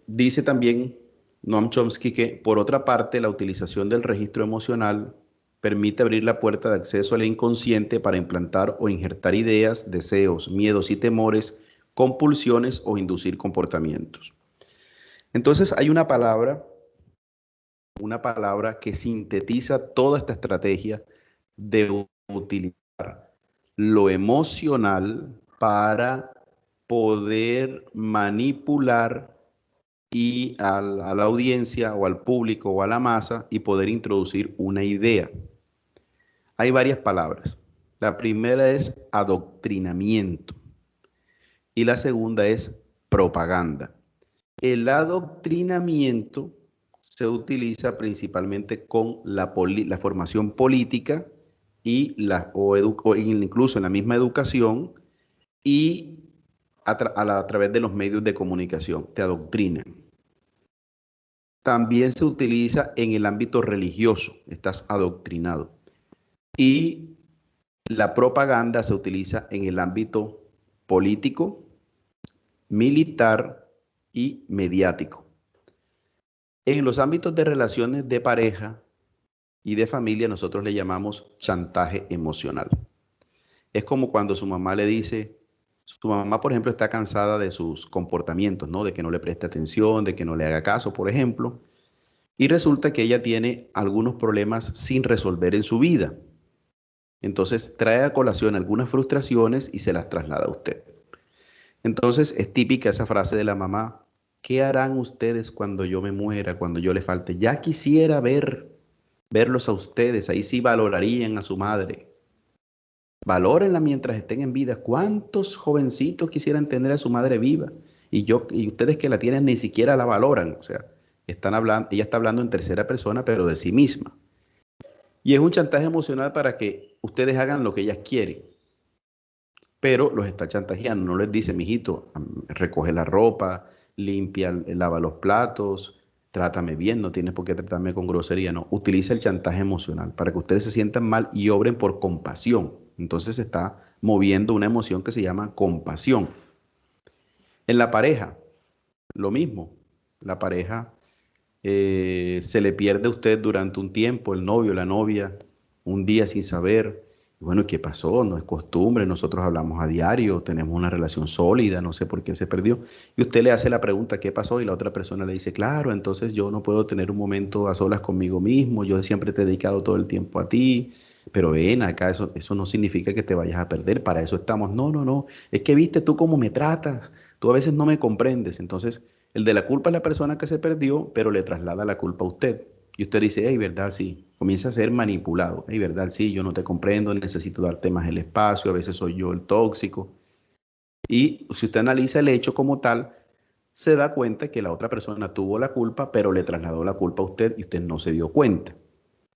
Dice también Noam Chomsky que, por otra parte, la utilización del registro emocional permite abrir la puerta de acceso al inconsciente para implantar o injertar ideas, deseos, miedos y temores, compulsiones o inducir comportamientos. Entonces hay una palabra que sintetiza toda esta estrategia de utilizar lo emocional para poder manipular a la audiencia o al público o a la masa y poder introducir una idea. Hay varias palabras. La primera es adoctrinamiento y la segunda es propaganda. El adoctrinamiento se utiliza principalmente con la formación política y o incluso en la misma educación y a través de los medios de comunicación, te adoctrinan. También se utiliza en el ámbito religioso, estás adoctrinado. Y la propaganda se utiliza en el ámbito político, militar y mediático. En los ámbitos de relaciones de pareja y de familia nosotros le llamamos chantaje emocional. Es como cuando su mamá le dice, su mamá por ejemplo está cansada de sus comportamientos, ¿no? De que no le preste atención, de que no le haga caso, por ejemplo. Y resulta que ella tiene algunos problemas sin resolver en su vida. Entonces trae a colación algunas frustraciones y se las traslada a usted. Entonces es típica esa frase de la mamá: ¿qué harán ustedes cuando yo me muera, cuando yo le falte? Ya quisiera verlos a ustedes, ahí sí valorarían a su madre. Valórenla mientras estén en vida. ¿Cuántos jovencitos quisieran tener a su madre viva? Y ustedes que la tienen ni siquiera la valoran. O sea, ella está hablando en tercera persona, pero de sí misma. Y es un chantaje emocional para que ustedes hagan lo que ellas quieren. Pero los está chantajeando. No les dice, mijito, recoge la ropa, limpia, lava los platos, trátame bien, no tienes por qué tratarme con grosería. No, utiliza el chantaje emocional para que ustedes se sientan mal y obren por compasión. Entonces se está moviendo una emoción que se llama compasión. En la pareja, lo mismo. La pareja se le pierde a usted durante un tiempo, el novio, la novia, un día sin saber. Bueno, ¿qué pasó? No es costumbre, nosotros hablamos a diario, tenemos una relación sólida, no sé por qué se perdió. Y usted le hace la pregunta, ¿qué pasó? Y la otra persona le dice, claro, entonces yo no puedo tener un momento a solas conmigo mismo, yo siempre te he dedicado todo el tiempo a ti, pero ven acá, eso no significa que te vayas a perder, para eso estamos. No, no, no, es que viste tú cómo me tratas, tú a veces no me comprendes. Entonces, el de la culpa es la persona que se perdió, pero le traslada la culpa a usted. Y usted dice, hey, ¿verdad? Sí. Comienza a ser manipulado. Hey, ¿verdad? Sí, yo no te comprendo, necesito darte más el espacio, a veces soy yo el tóxico. Y si usted analiza el hecho como tal, se da cuenta que la otra persona tuvo la culpa, pero le trasladó la culpa a usted y usted no se dio cuenta,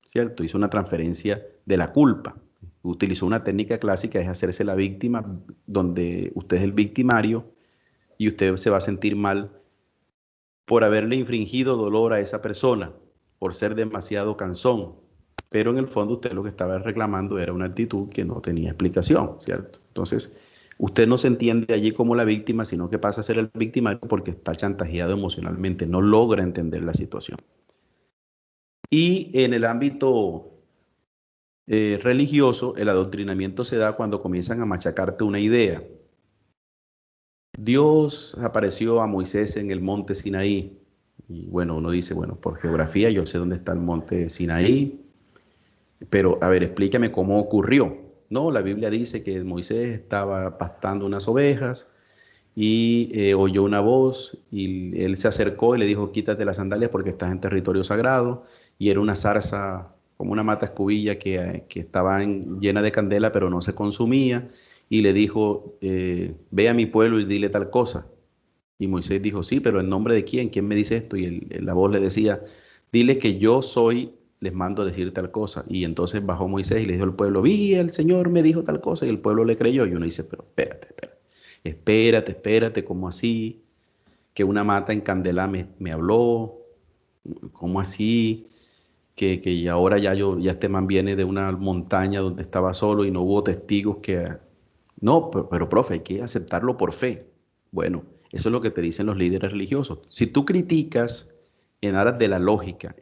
¿cierto? Hizo una transferencia de la culpa. Utilizó una técnica clásica, es hacerse la víctima, donde usted es el victimario y usted se va a sentir mal por haberle infringido dolor a esa persona, por ser demasiado cansón. Pero en el fondo usted lo que estaba reclamando era una actitud que no tenía explicación, ¿cierto? Entonces, usted no se entiende allí como la víctima, sino que pasa a ser el victimario porque está chantajeado emocionalmente, no logra entender la situación. Y en el ámbito religioso, el adoctrinamiento se da cuando comienzan a machacarte una idea. Dios apareció a Moisés en el monte Sinaí. Y bueno, uno dice, bueno, por geografía yo sé dónde está el monte Sinaí, pero a ver, explícame cómo ocurrió. No, la Biblia dice que Moisés estaba pastando unas ovejas y oyó una voz y él se acercó y le dijo, quítate las sandalias porque estás en territorio sagrado. Y era una zarza, como una mata escubilla que estaba llena de candela, pero no se consumía. Y le dijo, ve a mi pueblo y dile tal cosa. Y Moisés dijo, sí, pero ¿en nombre de quién? ¿Quién me dice esto? Y la voz le decía, dile que yo soy, les mando a decir tal cosa. Y entonces bajó Moisés y le dijo al pueblo, vi, el Señor me dijo tal cosa. Y el pueblo le creyó. Y uno dice, pero espérate, ¿cómo así? Que una mata en candela me habló, ¿cómo así? Que ahora ya este man viene de una montaña donde estaba solo y no hubo testigos que... No, pero profe, hay que aceptarlo por fe. Bueno, eso es lo que te dicen los líderes religiosos. Si tú criticas en aras de la lógica,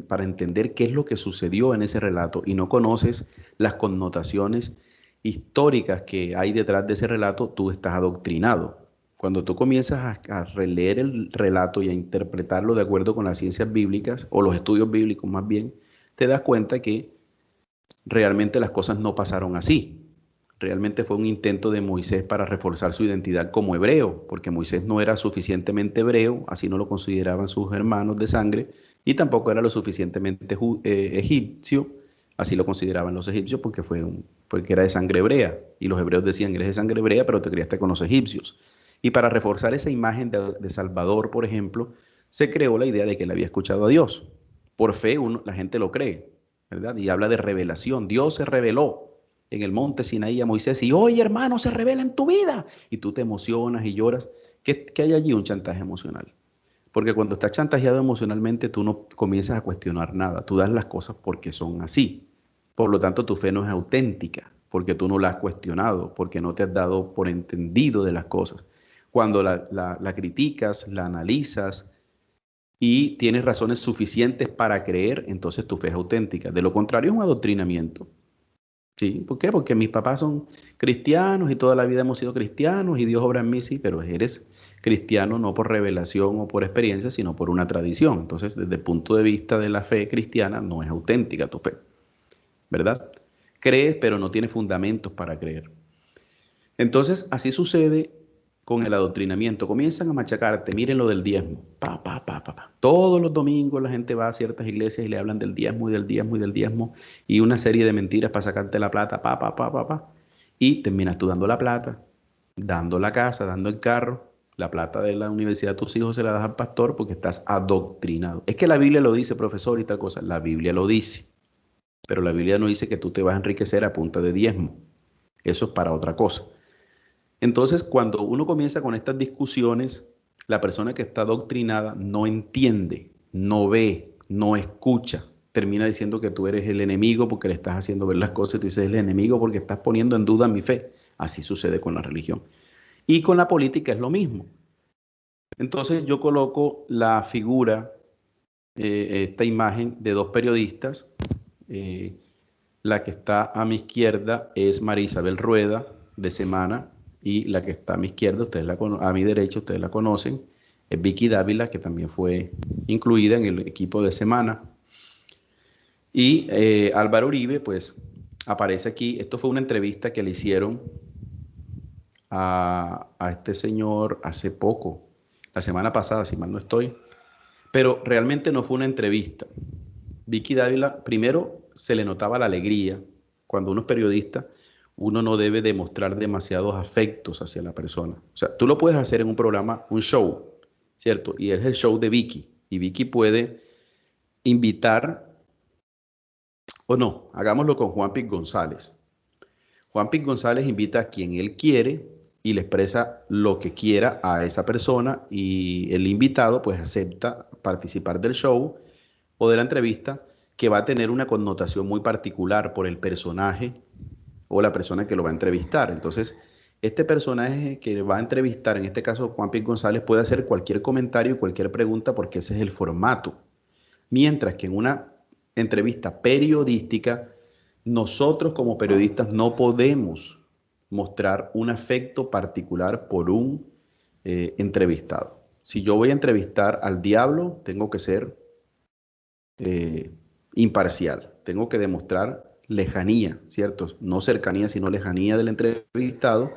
para entender qué es lo que sucedió en ese relato y no conoces las connotaciones históricas que hay detrás de ese relato, tú estás adoctrinado. Cuando tú comienzas a releer el relato y a interpretarlo de acuerdo con las ciencias bíblicas o los estudios bíblicos más bien, te das cuenta que realmente las cosas no pasaron así. Realmente fue un intento de Moisés para reforzar su identidad como hebreo, porque Moisés no era suficientemente hebreo, así no lo consideraban sus hermanos de sangre, y tampoco era lo suficientemente egipcio, así lo consideraban los egipcios, porque era de sangre hebrea, y los hebreos decían, eres de sangre hebrea, pero te criaste con los egipcios. Y para reforzar esa imagen de Salvador, por ejemplo, se creó la idea de que él había escuchado a Dios. Por fe, la gente lo cree, ¿verdad? Y habla de revelación. Dios se reveló en el monte Sinaí a Moisés y, oye, hermano, se revela en tu vida. Y tú te emocionas y lloras. ¿Qué hay allí? Un chantaje emocional. Porque cuando estás chantajeado emocionalmente, tú no comienzas a cuestionar nada. Tú das las cosas porque son así. Por lo tanto, tu fe no es auténtica, porque tú no la has cuestionado, porque no te has dado por entendido de las cosas. Cuando la criticas, la analizas y tienes razones suficientes para creer, entonces tu fe es auténtica. De lo contrario, es un adoctrinamiento. ¿Sí? ¿Por qué? Porque mis papás son cristianos y toda la vida hemos sido cristianos y Dios obra en mí, sí, pero eres cristiano no por revelación o por experiencia, sino por una tradición. Entonces, desde el punto de vista de la fe cristiana, no es auténtica tu fe, ¿verdad? Crees, pero no tienes fundamentos para creer. Entonces, así sucede con el adoctrinamiento. Comienzan a machacarte, miren lo del diezmo. Pa, pa, pa, pa, pa. Todos los domingos la gente va a ciertas iglesias y le hablan del diezmo y del diezmo y del diezmo y una serie de mentiras para sacarte la plata, pa, pa, pa, pa, pa. Y terminas tú dando la plata, dando la casa, dando el carro, la plata de la universidad a tus hijos se la das al pastor porque estás adoctrinado. Es que la Biblia lo dice, profesor, y tal cosa. La Biblia lo dice, pero la Biblia no dice que tú te vas a enriquecer a punta de diezmo. Eso es para otra cosa. Entonces, cuando uno comienza con estas discusiones, la persona que está adoctrinada no entiende, no ve, no escucha. Termina diciendo que tú eres el enemigo porque le estás haciendo ver las cosas y tú dices el enemigo porque estás poniendo en duda mi fe. Así sucede con la religión. Y con la política es lo mismo. Entonces yo coloco la figura, esta imagen de dos periodistas. La que está a mi izquierda es María Isabel Rueda, de Semana, y la que está a mi izquierda, a mi derecha, ustedes la conocen, es Vicky Dávila, que también fue incluida en el equipo de Semana. Y Álvaro Uribe, pues, aparece aquí. Esto fue una entrevista que le hicieron a este señor hace poco, la semana pasada, si mal no estoy. Pero realmente no fue una entrevista. Vicky Dávila, primero se le notaba la alegría. Cuando uno es periodista, uno no debe demostrar demasiados afectos hacia la persona. O sea, tú lo puedes hacer en un programa, un show, ¿cierto? Y es el show de Vicky. Y Vicky puede invitar, o no, hagámoslo con Juan Pic González. Juan Pic González invita a quien él quiere y le expresa lo que quiera a esa persona y el invitado pues acepta participar del show o de la entrevista que va a tener una connotación muy particular por el personaje o la persona que lo va a entrevistar. Entonces, este personaje que va a entrevistar, en este caso Juan Pic González, puede hacer cualquier comentario y cualquier pregunta porque ese es el formato. Mientras que en una entrevista periodística, nosotros como periodistas no podemos mostrar un afecto particular por un entrevistado. Si yo voy a entrevistar al diablo, tengo que ser imparcial. Tengo que demostrar lejanía, ¿cierto? No cercanía, sino lejanía del entrevistado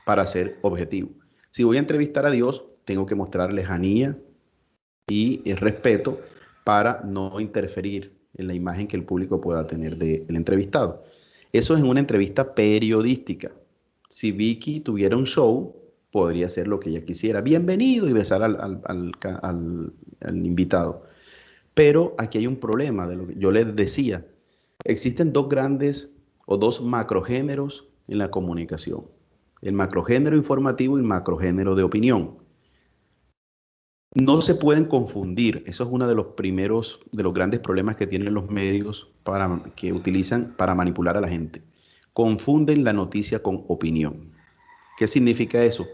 para ser objetivo. Si voy a entrevistar a Dios, tengo que mostrar lejanía y respeto para no interferir en la imagen que el público pueda tener del entrevistado. Eso es en una entrevista periodística. Si Vicky tuviera un show, podría hacer lo que ella quisiera. Bienvenido y besar al invitado. Pero aquí hay un problema de lo que yo les decía. Existen dos grandes o dos macrogéneros en la comunicación. El macrogénero informativo y el macrogénero de opinión. No se pueden confundir. Eso es uno de los primeros, de los grandes problemas que tienen los medios que utilizan para manipular a la gente. Confunden la noticia con opinión. ¿Qué significa eso?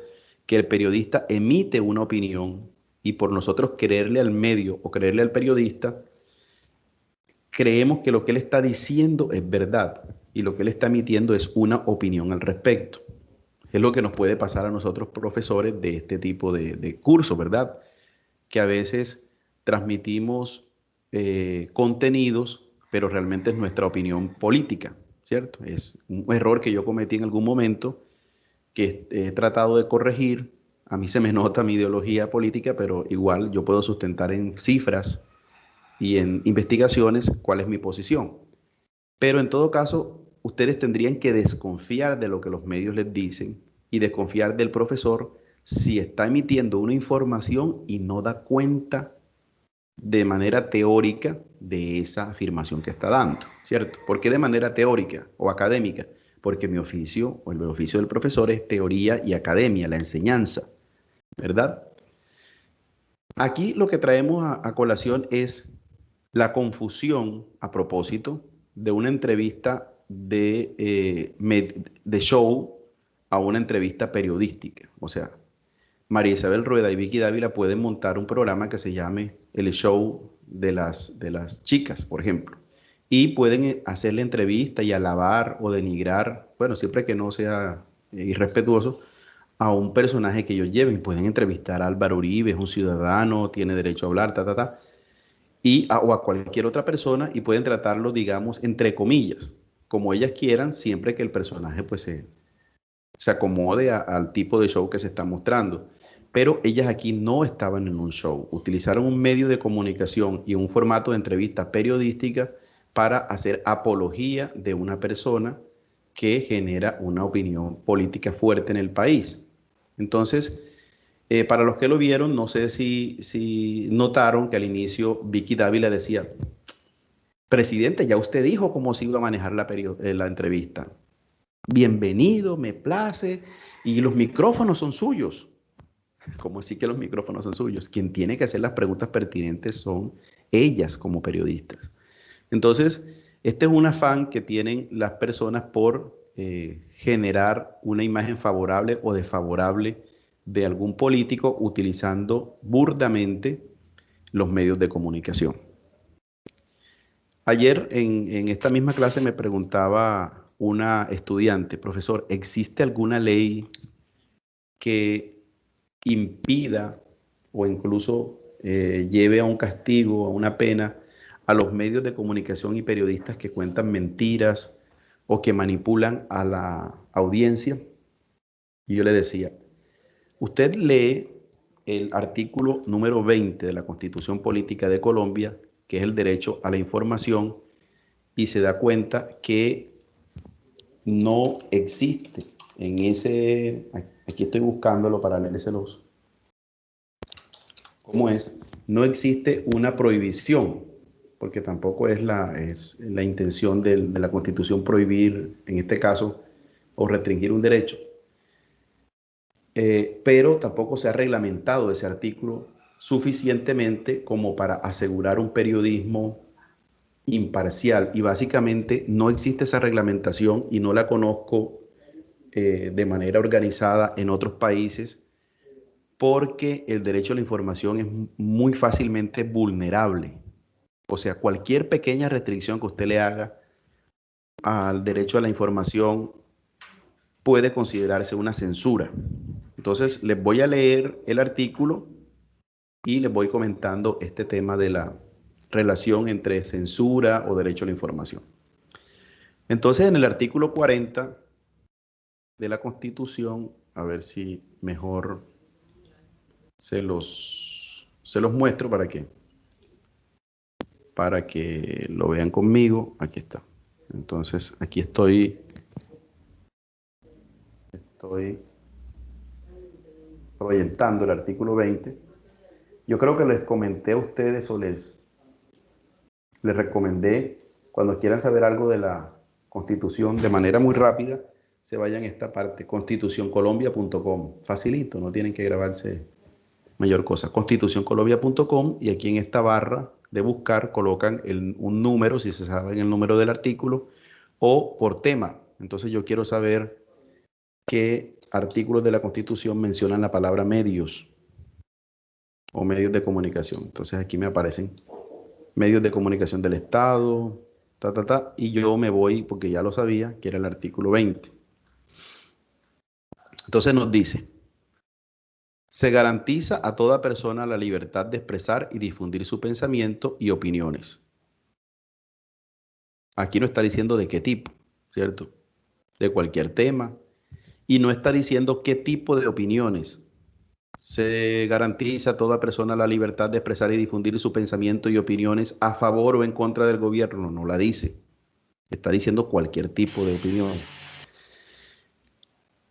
Que el periodista emite una opinión y por nosotros creerle al medio o creerle al periodista, creemos que lo que él está diciendo es verdad y lo que él está emitiendo es una opinión al respecto. Es lo que nos puede pasar a nosotros profesores de este tipo de cursos, ¿verdad? Que a veces transmitimos contenidos, pero realmente es nuestra opinión política, ¿cierto? Es un error que yo cometí en algún momento que he tratado de corregir. A mí se me nota mi ideología política, pero igual yo puedo sustentar en cifras y en investigaciones cuál es mi posición. Pero en todo caso, ustedes tendrían que desconfiar de lo que los medios les dicen y desconfiar del profesor si está emitiendo una información y no da cuenta de manera teórica de esa afirmación que está dando, ¿cierto? ¿Por qué de manera teórica o académica? Porque mi oficio o el oficio del profesor es teoría y academia, la enseñanza, ¿verdad? Aquí lo que traemos a colación es la confusión a propósito de una entrevista de show a una entrevista periodística. O sea, María Isabel Rueda y Vicky Dávila pueden montar un programa que se llame El Show de las Chicas, por ejemplo. Y pueden hacerle entrevista y alabar o denigrar, bueno, siempre que no sea irrespetuoso, a un personaje que ellos lleven. Pueden entrevistar a Álvaro Uribe, es un ciudadano, tiene derecho a hablar, o a cualquier otra persona y pueden tratarlo, digamos, entre comillas, como ellas quieran, siempre que el personaje pues se acomode al tipo de show que se está mostrando. Pero ellas aquí no estaban en un show, utilizaron un medio de comunicación y un formato de entrevista periodística para hacer apología de una persona que genera una opinión política fuerte en el país. Entonces, para los que lo vieron, no sé si notaron que al inicio Vicky Dávila decía, presidente, ya usted dijo cómo se iba a manejar la entrevista. Bienvenido, me place, y los micrófonos son suyos. ¿Cómo así que los micrófonos son suyos? Quien tiene que hacer las preguntas pertinentes son ellas como periodistas. Entonces, este es un afán que tienen las personas por generar una imagen favorable o desfavorable de algún político utilizando burdamente los medios de comunicación. Ayer en esta misma clase me preguntaba una estudiante, profesor, ¿existe alguna ley que impida o incluso lleve a un castigo, a una pena, a los medios de comunicación y periodistas que cuentan mentiras o que manipulan a la audiencia? Y yo le decía, usted lee el artículo número 20 de la Constitución Política de Colombia, que es el derecho a la información, y se da cuenta que no existe en ese, aquí estoy buscándolo para leérselos, ¿cómo es? No existe una prohibición, porque tampoco es la intención de la Constitución prohibir, en este caso, o restringir un derecho. Pero tampoco se ha reglamentado ese artículo suficientemente como para asegurar un periodismo imparcial, y básicamente no existe esa reglamentación y no la conozco de manera organizada en otros países, porque el derecho a la información es muy fácilmente vulnerable. O sea, cualquier pequeña restricción que usted le haga al derecho a la información puede considerarse una censura. Entonces, les voy a leer el artículo y les voy comentando este tema de la relación entre censura o derecho a la información. Entonces, en el artículo 40 de la Constitución, a ver si mejor se los muestro para que lo vean conmigo. Aquí está. Entonces, aquí estoy proyectando el artículo 20. Yo creo que les comenté a ustedes o les recomendé, cuando quieran saber algo de la Constitución de manera muy rápida, se vayan a esta parte, constitucioncolombia.com. Facilito, no tienen que grabarse mayor cosa. Constitucioncolombia.com, y aquí en esta barra de buscar colocan un número, si se saben el número del artículo, o por tema. Entonces yo quiero saber qué artículos de la Constitución mencionan la palabra medios o medios de comunicación. Entonces aquí me aparecen medios de comunicación del Estado, y yo me voy, porque ya lo sabía, que era el artículo 20. Entonces nos dice, se garantiza a toda persona la libertad de expresar y difundir su pensamiento y opiniones. Aquí no está diciendo de qué tipo, ¿cierto? De cualquier tema. Y no está diciendo qué tipo de opiniones. Se garantiza a toda persona la libertad de expresar y difundir su pensamiento y opiniones a favor o en contra del gobierno. No la dice. Está diciendo cualquier tipo de opinión.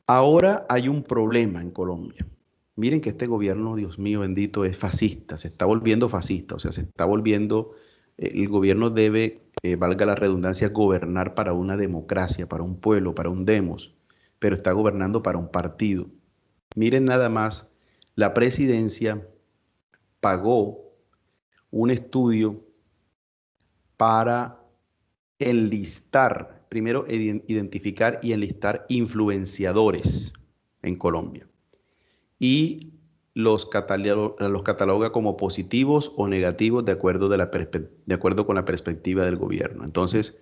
Ahora hay un problema en Colombia. Miren que este gobierno, Dios mío bendito, es fascista, se está volviendo fascista, o sea, se está volviendo, el gobierno debe, valga la redundancia, gobernar para una democracia, para un pueblo, para un demos, pero está gobernando para un partido. Miren nada más, la presidencia pagó un estudio para enlistar, primero identificar y enlistar influenciadores en Colombia. Y los cataloga como positivos o negativos de acuerdo, de acuerdo con la perspectiva del gobierno. Entonces,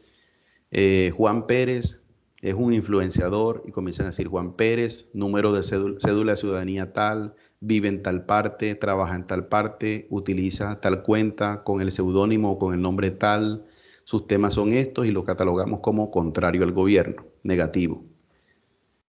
Juan Pérez es un influenciador y comienzan a decir Juan Pérez, número de cédula de ciudadanía tal, vive en tal parte, trabaja en tal parte, utiliza tal cuenta con el seudónimo o con el nombre tal, sus temas son estos y lo catalogamos como contrario al gobierno, negativo.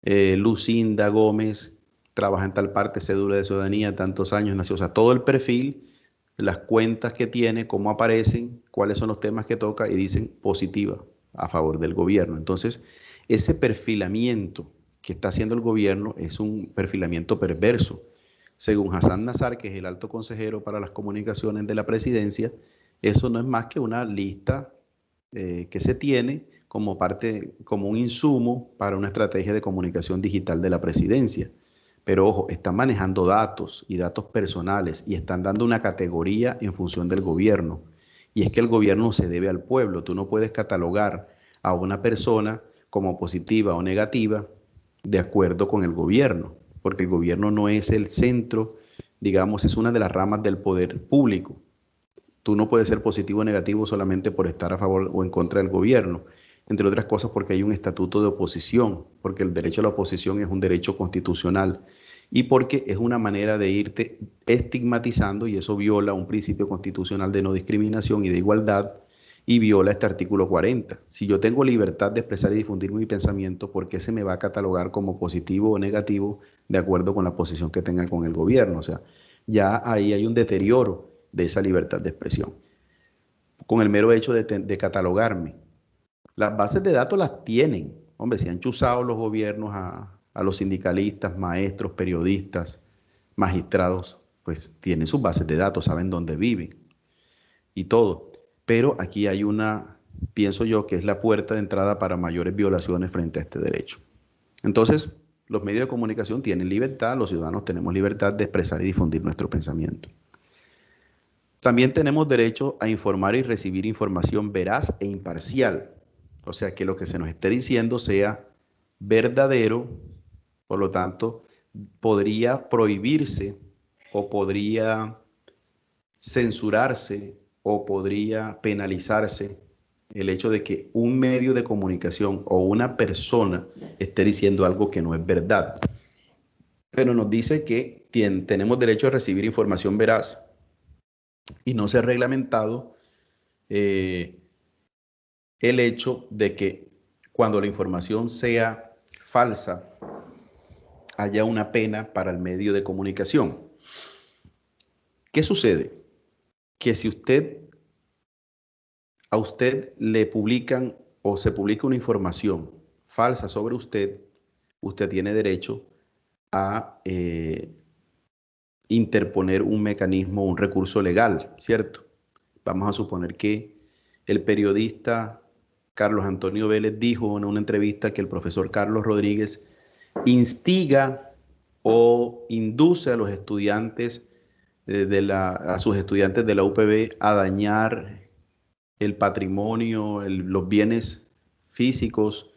Lucinda Gómez trabaja en tal parte, cédula de ciudadanía, tantos años nació, o sea, todo el perfil, las cuentas que tiene, cómo aparecen, cuáles son los temas que toca y dicen positiva a favor del gobierno. Entonces, ese perfilamiento que está haciendo el gobierno es un perfilamiento perverso. Según Hassan Nazar, que es el alto consejero para las comunicaciones de la presidencia, eso no es más que una lista que se tiene como parte, como un insumo para una estrategia de comunicación digital de la presidencia. Pero ojo, están manejando datos y datos personales y están dando una categoría en función del gobierno. Y es que el gobierno se debe al pueblo. Tú no puedes catalogar a una persona como positiva o negativa de acuerdo con el gobierno, porque el gobierno no es el centro, digamos, es una de las ramas del poder público. Tú no puedes ser positivo o negativo solamente por estar a favor o en contra del gobierno, entre otras cosas porque hay un estatuto de oposición, porque el derecho a la oposición es un derecho constitucional y porque es una manera de irte estigmatizando y eso viola un principio constitucional de no discriminación y de igualdad y viola este artículo 40. Si yo tengo libertad de expresar y difundir mi pensamiento, ¿por qué se me va a catalogar como positivo o negativo de acuerdo con la posición que tenga con el gobierno? O sea, ya ahí hay un deterioro de esa libertad de expresión, con el mero hecho de catalogarme. Las bases de datos las tienen. Hombre, si han chuzado los gobiernos a los sindicalistas, maestros, periodistas, magistrados, pues tienen sus bases de datos, saben dónde viven y todo. Pero aquí hay una, pienso yo, que es la puerta de entrada para mayores violaciones frente a este derecho. Entonces, los medios de comunicación tienen libertad, los ciudadanos tenemos libertad de expresar y difundir nuestro pensamiento. También tenemos derecho a informar y recibir información veraz e imparcial. O sea, que lo que se nos esté diciendo sea verdadero, por lo tanto, podría prohibirse o podría censurarse o podría penalizarse el hecho de que un medio de comunicación o una persona esté diciendo algo que no es verdad. Pero nos dice que tenemos derecho a recibir información veraz y no se ha reglamentado el hecho de que cuando la información sea falsa, haya una pena para el medio de comunicación. ¿Qué sucede? Que si a usted le publican o se publica una información falsa sobre usted, usted tiene derecho a interponer un mecanismo, un recurso legal, ¿cierto? Vamos a suponer que el periodista Carlos Antonio Vélez dijo en una entrevista que el profesor Carlos Rodríguez instiga o induce a los estudiantes a sus estudiantes de la UPB a dañar el patrimonio, los bienes físicos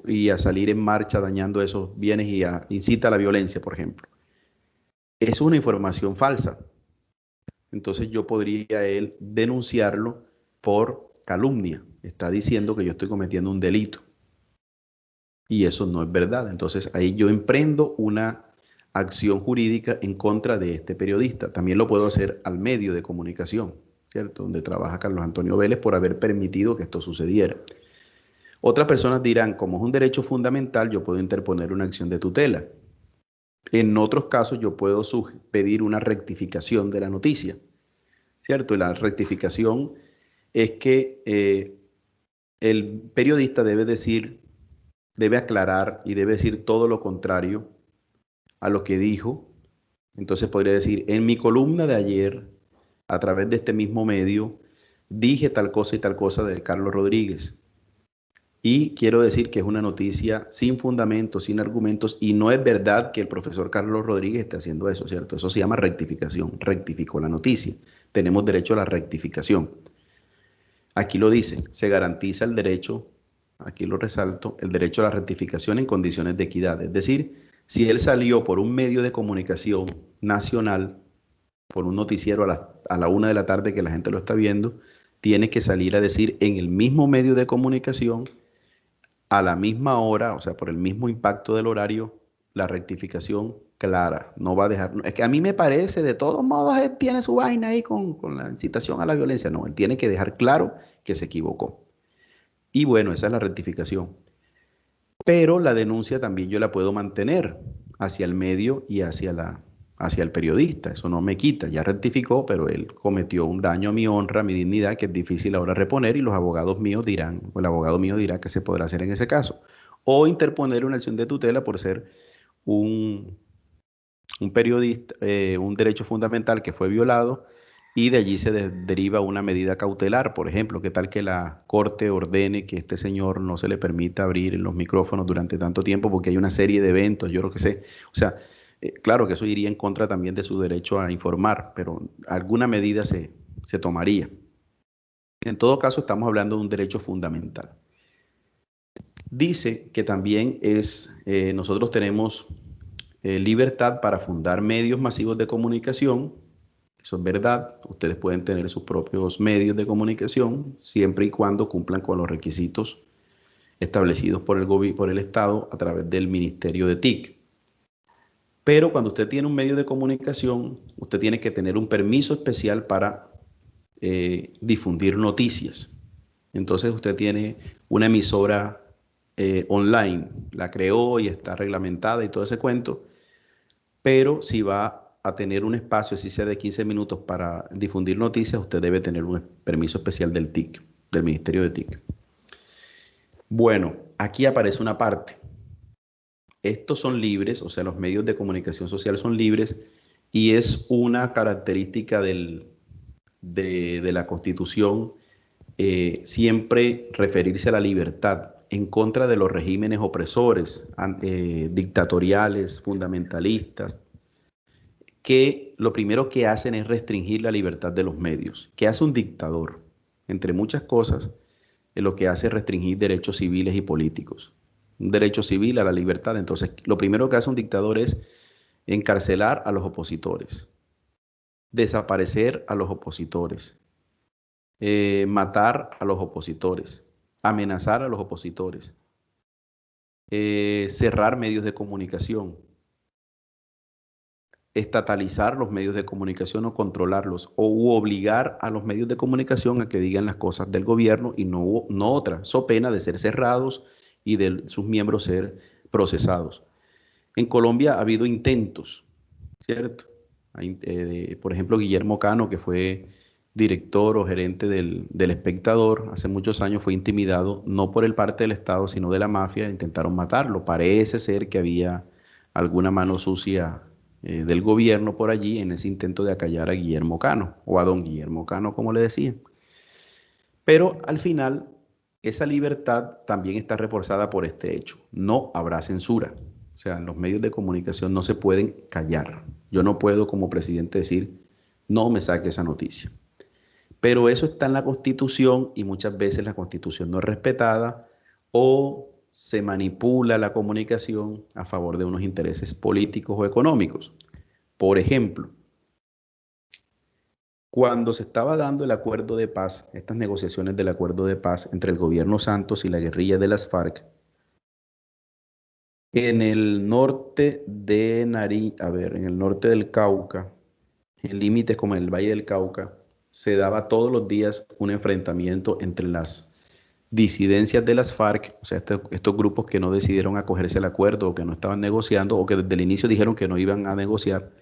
y a salir en marcha dañando esos bienes y incita a la violencia, por ejemplo. Es una información falsa. Entonces yo podría él denunciarlo por calumnia. Está diciendo que yo estoy cometiendo un delito. Y eso no es verdad. Entonces ahí yo emprendo una acción jurídica en contra de este periodista. También lo puedo hacer al medio de comunicación, ¿cierto? Donde trabaja Carlos Antonio Vélez por haber permitido que esto sucediera. Otras personas dirán, como es un derecho fundamental, yo puedo interponer una acción de tutela. En otros casos yo puedo pedir una rectificación de la noticia, ¿cierto? Y la rectificación es que el periodista debe aclarar y debe decir todo lo contrario a lo que dijo Entonces podría decir, en mi columna de ayer, a través de este mismo medio, dije tal cosa y tal cosa de Carlos Rodríguez. Y quiero decir que es una noticia sin fundamentos, sin argumentos, y no es verdad que el profesor Carlos Rodríguez esté haciendo eso, ¿cierto? Eso se llama rectificación. Rectificó la noticia. Tenemos derecho a la rectificación. Aquí lo dice, se garantiza el derecho, aquí lo resalto, el derecho a la rectificación en condiciones de equidad. Es decir, si él salió por un medio de comunicación nacional, por un noticiero a la 1 de la tarde que la gente lo está viendo, tiene que salir a decir en el mismo medio de comunicación, a la misma hora, o sea, por el mismo impacto del horario, la rectificación clara. No va a dejar. Es que a mí me parece, de todos modos, él tiene su vaina ahí con la incitación a la violencia. No, él tiene que dejar claro que se equivocó. Y bueno, esa es la rectificación. Pero la denuncia también yo la puedo mantener hacia el medio y hacia el periodista. Eso no me quita. Ya rectificó, pero él cometió un daño a mi honra, a mi dignidad, que es difícil ahora reponer, y los abogados míos dirán, o el abogado mío dirá qué se podrá hacer en ese caso. O interponer una acción de tutela por ser un, un periodista, un derecho fundamental que fue violado, y de allí se deriva una medida cautelar. Por ejemplo, qué tal que la corte ordene que este señor no se le permita abrir los micrófonos durante tanto tiempo porque hay una serie de eventos, yo lo que sé. O sea, claro que eso iría en contra también de su derecho a informar, pero alguna medida se tomaría. En todo caso, estamos hablando de un derecho fundamental. Dice que también nosotros tenemos libertad para fundar medios masivos de comunicación. Eso es verdad. Ustedes pueden tener sus propios medios de comunicación siempre y cuando cumplan con los requisitos establecidos por el Estado a través del Ministerio de TIC. Pero cuando usted tiene un medio de comunicación, usted tiene que tener un permiso especial para difundir noticias. Entonces usted tiene una emisora online, la creó y está reglamentada y todo ese cuento, pero si va a tener un espacio, así sea de 15 minutos, para difundir noticias, usted debe tener un permiso especial del TIC, del Ministerio de TIC. Bueno, aquí aparece una parte. Estos son libres, o sea, los medios de comunicación social son libres, y es una característica de la Constitución siempre referirse a la libertad en contra de los regímenes opresores, dictatoriales, fundamentalistas, que lo primero que hacen es restringir la libertad de los medios. ¿Qué hace un dictador? Entre muchas cosas, lo que hace es restringir derechos civiles y políticos. Un derecho civil a la libertad. Entonces, lo primero que hace un dictador es encarcelar a los opositores, desaparecer a los opositores, matar a los opositores, amenazar a los opositores, cerrar medios de comunicación, estatalizar los medios de comunicación o controlarlos, o obligar a los medios de comunicación a que digan las cosas del gobierno y no otra, so pena de ser cerrados y de sus miembros ser procesados. En Colombia ha habido intentos, ¿cierto? Por ejemplo, Guillermo Cano, que fue director o gerente del Espectador, hace muchos años fue intimidado, no por el parte del Estado, sino de la mafia, intentaron matarlo. Parece ser que había alguna mano sucia del gobierno por allí en ese intento de acallar a Guillermo Cano, o a don Guillermo Cano, como le decían. Pero al final, esa libertad también está reforzada por este hecho. No habrá censura. O sea, los medios de comunicación no se pueden callar. Yo no puedo como presidente decir, no me saque esa noticia. Pero eso está en la Constitución y muchas veces la Constitución no es respetada o se manipula la comunicación a favor de unos intereses políticos o económicos. Por ejemplo, cuando se estaba dando el acuerdo de paz, estas negociaciones del acuerdo de paz entre el gobierno Santos y la guerrilla de las FARC, en el norte de en el norte del Cauca, en límites como en el Valle del Cauca, se daba todos los días un enfrentamiento entre las disidencias de las FARC, o sea, estos grupos que no decidieron acogerse al acuerdo o que no estaban negociando o que desde el inicio dijeron que no iban a negociar,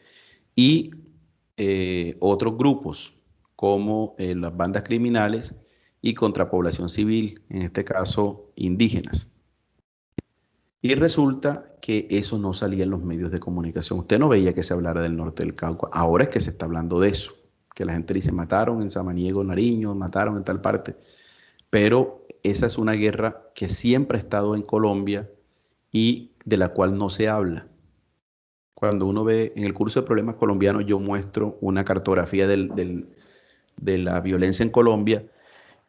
y otros grupos como las bandas criminales y contra población civil, en este caso indígenas. Y resulta que eso no salía en los medios de comunicación. Usted no veía que se hablara del norte del Cauca. Ahora es que se está hablando de eso. Que la gente dice, mataron en Samaniego, Nariño, mataron en tal parte. Pero esa es una guerra que siempre ha estado en Colombia y de la cual no se habla. Cuando uno ve en el curso de problemas colombianos, yo muestro una cartografía de la violencia en Colombia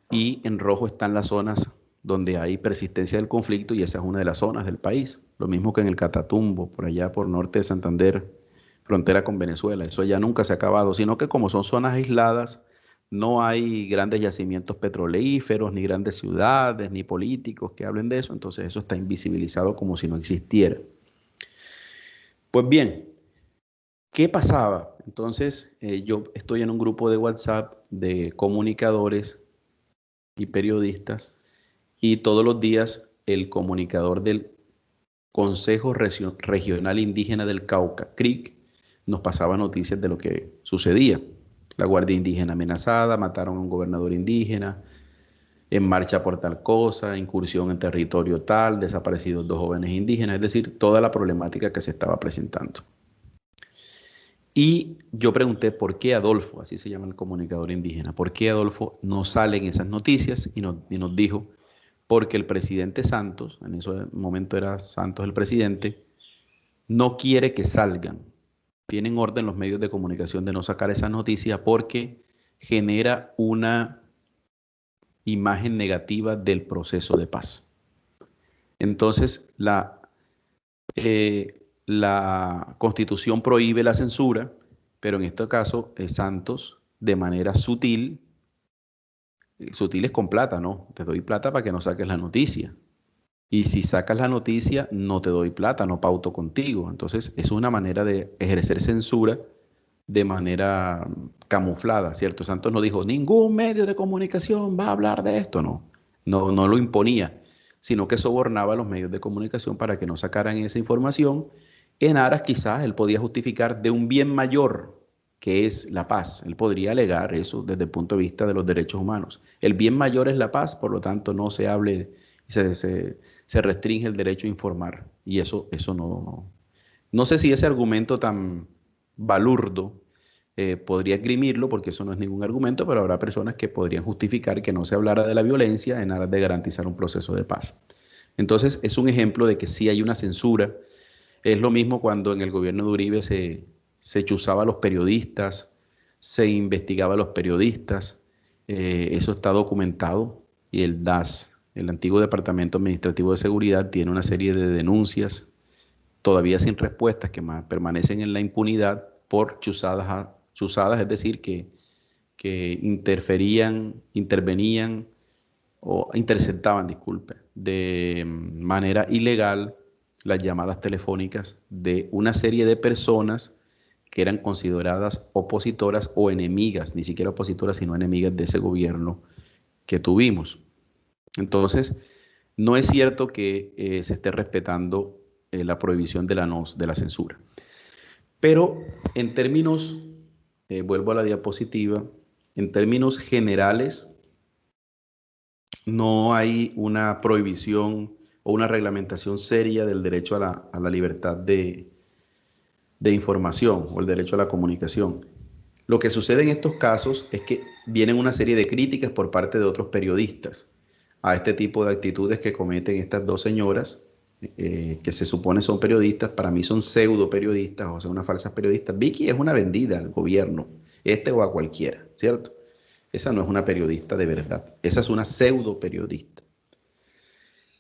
y en rojo están las zonas donde hay persistencia del conflicto y esa es una de las zonas del país. Lo mismo que en el Catatumbo, por allá por norte de Santander, frontera con Venezuela. Eso ya nunca se ha acabado, sino que como son zonas aisladas, no hay grandes yacimientos petrolíferos, ni grandes ciudades, ni políticos que hablen de eso, entonces eso está invisibilizado como si no existiera. Pues bien, ¿qué pasaba? Entonces, yo estoy en un grupo de WhatsApp de comunicadores y periodistas y todos los días el comunicador del Consejo Regional Indígena del Cauca, CRIC, nos pasaba noticias de lo que sucedía. La Guardia Indígena amenazada, mataron a un gobernador indígena, en marcha por tal cosa, incursión en territorio tal, desaparecidos 2 jóvenes indígenas, es decir, toda la problemática que se estaba presentando. Y yo pregunté por qué Adolfo, así se llama el comunicador indígena, por qué Adolfo no sale en esas noticias y nos dijo, porque el presidente Santos, en ese momento era Santos el presidente, no quiere que salgan. Tienen orden los medios de comunicación de no sacar esa noticia porque genera una imagen negativa del proceso de paz. Entonces, la Constitución prohíbe la censura, pero en este caso, Santos, de manera sutil, sutil es con plata, ¿no? Te doy plata para que no saques la noticia. Y si sacas la noticia, no te doy plata, no pauto contigo. Entonces, es una manera de ejercer censura de manera camuflada, ¿cierto? Santos no dijo, ningún medio de comunicación va a hablar de esto, no lo imponía, sino que sobornaba a los medios de comunicación para que no sacaran esa información en aras quizás él podía justificar de un bien mayor, que es la paz. Él podría alegar eso desde el punto de vista de los derechos humanos. El bien mayor es la paz, por lo tanto no se hable, se restringe el derecho a informar. Y eso no sé si ese argumento tan balurdo podría esgrimirlo, porque eso no es ningún argumento, pero habrá personas que podrían justificar que no se hablara de la violencia en aras de garantizar un proceso de paz. Entonces, es un ejemplo de que sí hay una censura. Es lo mismo cuando en el gobierno de Uribe se chuzaba a los periodistas, se investigaba a los periodistas. Eso está documentado y el DAS, el antiguo Departamento Administrativo de Seguridad, tiene una serie de denuncias todavía sin respuestas que permanecen en la impunidad por chuzadas, es decir, que intervenían o interceptaban, disculpe, de manera ilegal las llamadas telefónicas de una serie de personas que eran consideradas opositoras o enemigas, ni siquiera opositoras, sino enemigas de ese gobierno que tuvimos. Entonces, no es cierto que se esté respetando la prohibición de la censura. Pero en términos, vuelvo a la diapositiva, en términos generales, no hay una prohibición o una reglamentación seria del derecho a la libertad de información o el derecho a la comunicación. Lo que sucede en estos casos es que vienen una serie de críticas por parte de otros periodistas a este tipo de actitudes que cometen estas 2 señoras, que se supone son periodistas, para mí son pseudo periodistas, o sea, unas falsas periodistas. Vicky es una vendida al gobierno, o a cualquiera, ¿cierto? Esa no es una periodista de verdad, esa es una pseudo periodista.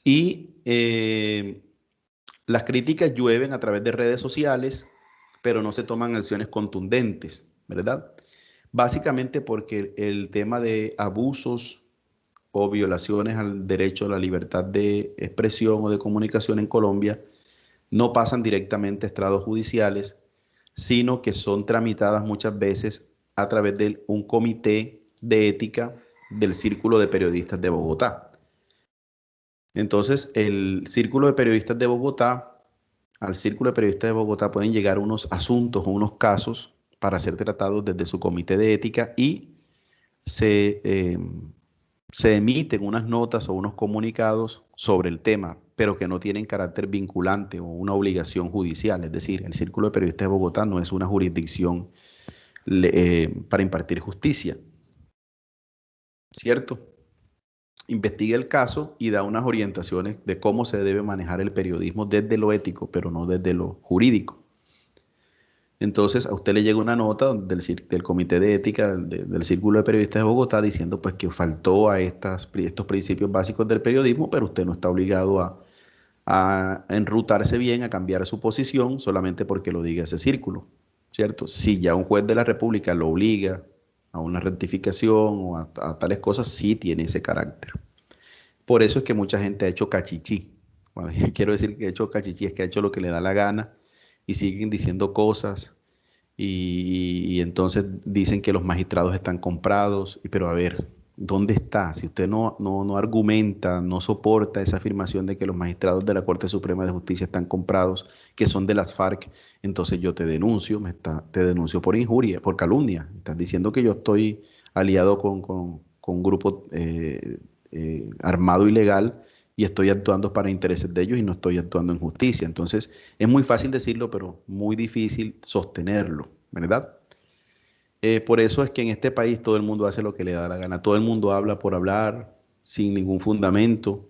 Y las críticas llueven a través de redes sociales, pero no se toman acciones contundentes, ¿verdad? Básicamente porque el tema de abusos o violaciones al derecho a la libertad de expresión o de comunicación en Colombia no pasan directamente a estrados judiciales, sino que son tramitadas muchas veces a través de un comité de ética del Círculo de Periodistas de Bogotá. Entonces, el Círculo de Periodistas de Bogotá, al Círculo de Periodistas de Bogotá pueden llegar unos asuntos o unos casos para ser tratados desde su comité de ética y se emiten unas notas o unos comunicados sobre el tema pero que no tienen carácter vinculante o una obligación judicial. Es decir, el Círculo de Periodistas de Bogotá no es una jurisdicción para impartir justicia, ¿cierto? Investiga el caso y da unas orientaciones de cómo se debe manejar el periodismo desde lo ético, pero no desde lo jurídico. Entonces a usted le llega una nota del Comité de Ética del Círculo de Periodistas de Bogotá diciendo pues que faltó a estos principios básicos del periodismo, pero usted no está obligado a enrutarse bien, a cambiar su posición solamente porque lo diga ese círculo, ¿cierto? Si ya un juez de la República lo obliga a una rectificación o a tales cosas, sí tiene ese carácter. Por eso es que mucha gente ha hecho cachichí. Bueno, quiero decir que ha hecho cachichí es que ha hecho lo que le da la gana y siguen diciendo cosas y entonces dicen que los magistrados están comprados, pero a ver, ¿dónde está? Si usted no argumenta, no soporta esa afirmación de que los magistrados de la Corte Suprema de Justicia están comprados, que son de las FARC, entonces yo te denuncio, te denuncio por injuria, por calumnia. Estás diciendo que yo estoy aliado con un grupo armado ilegal y estoy actuando para intereses de ellos y no estoy actuando en justicia. Entonces, es muy fácil decirlo, pero muy difícil sostenerlo, ¿verdad? Por eso es que en este país todo el mundo hace lo que le da la gana. Todo el mundo habla por hablar, sin ningún fundamento,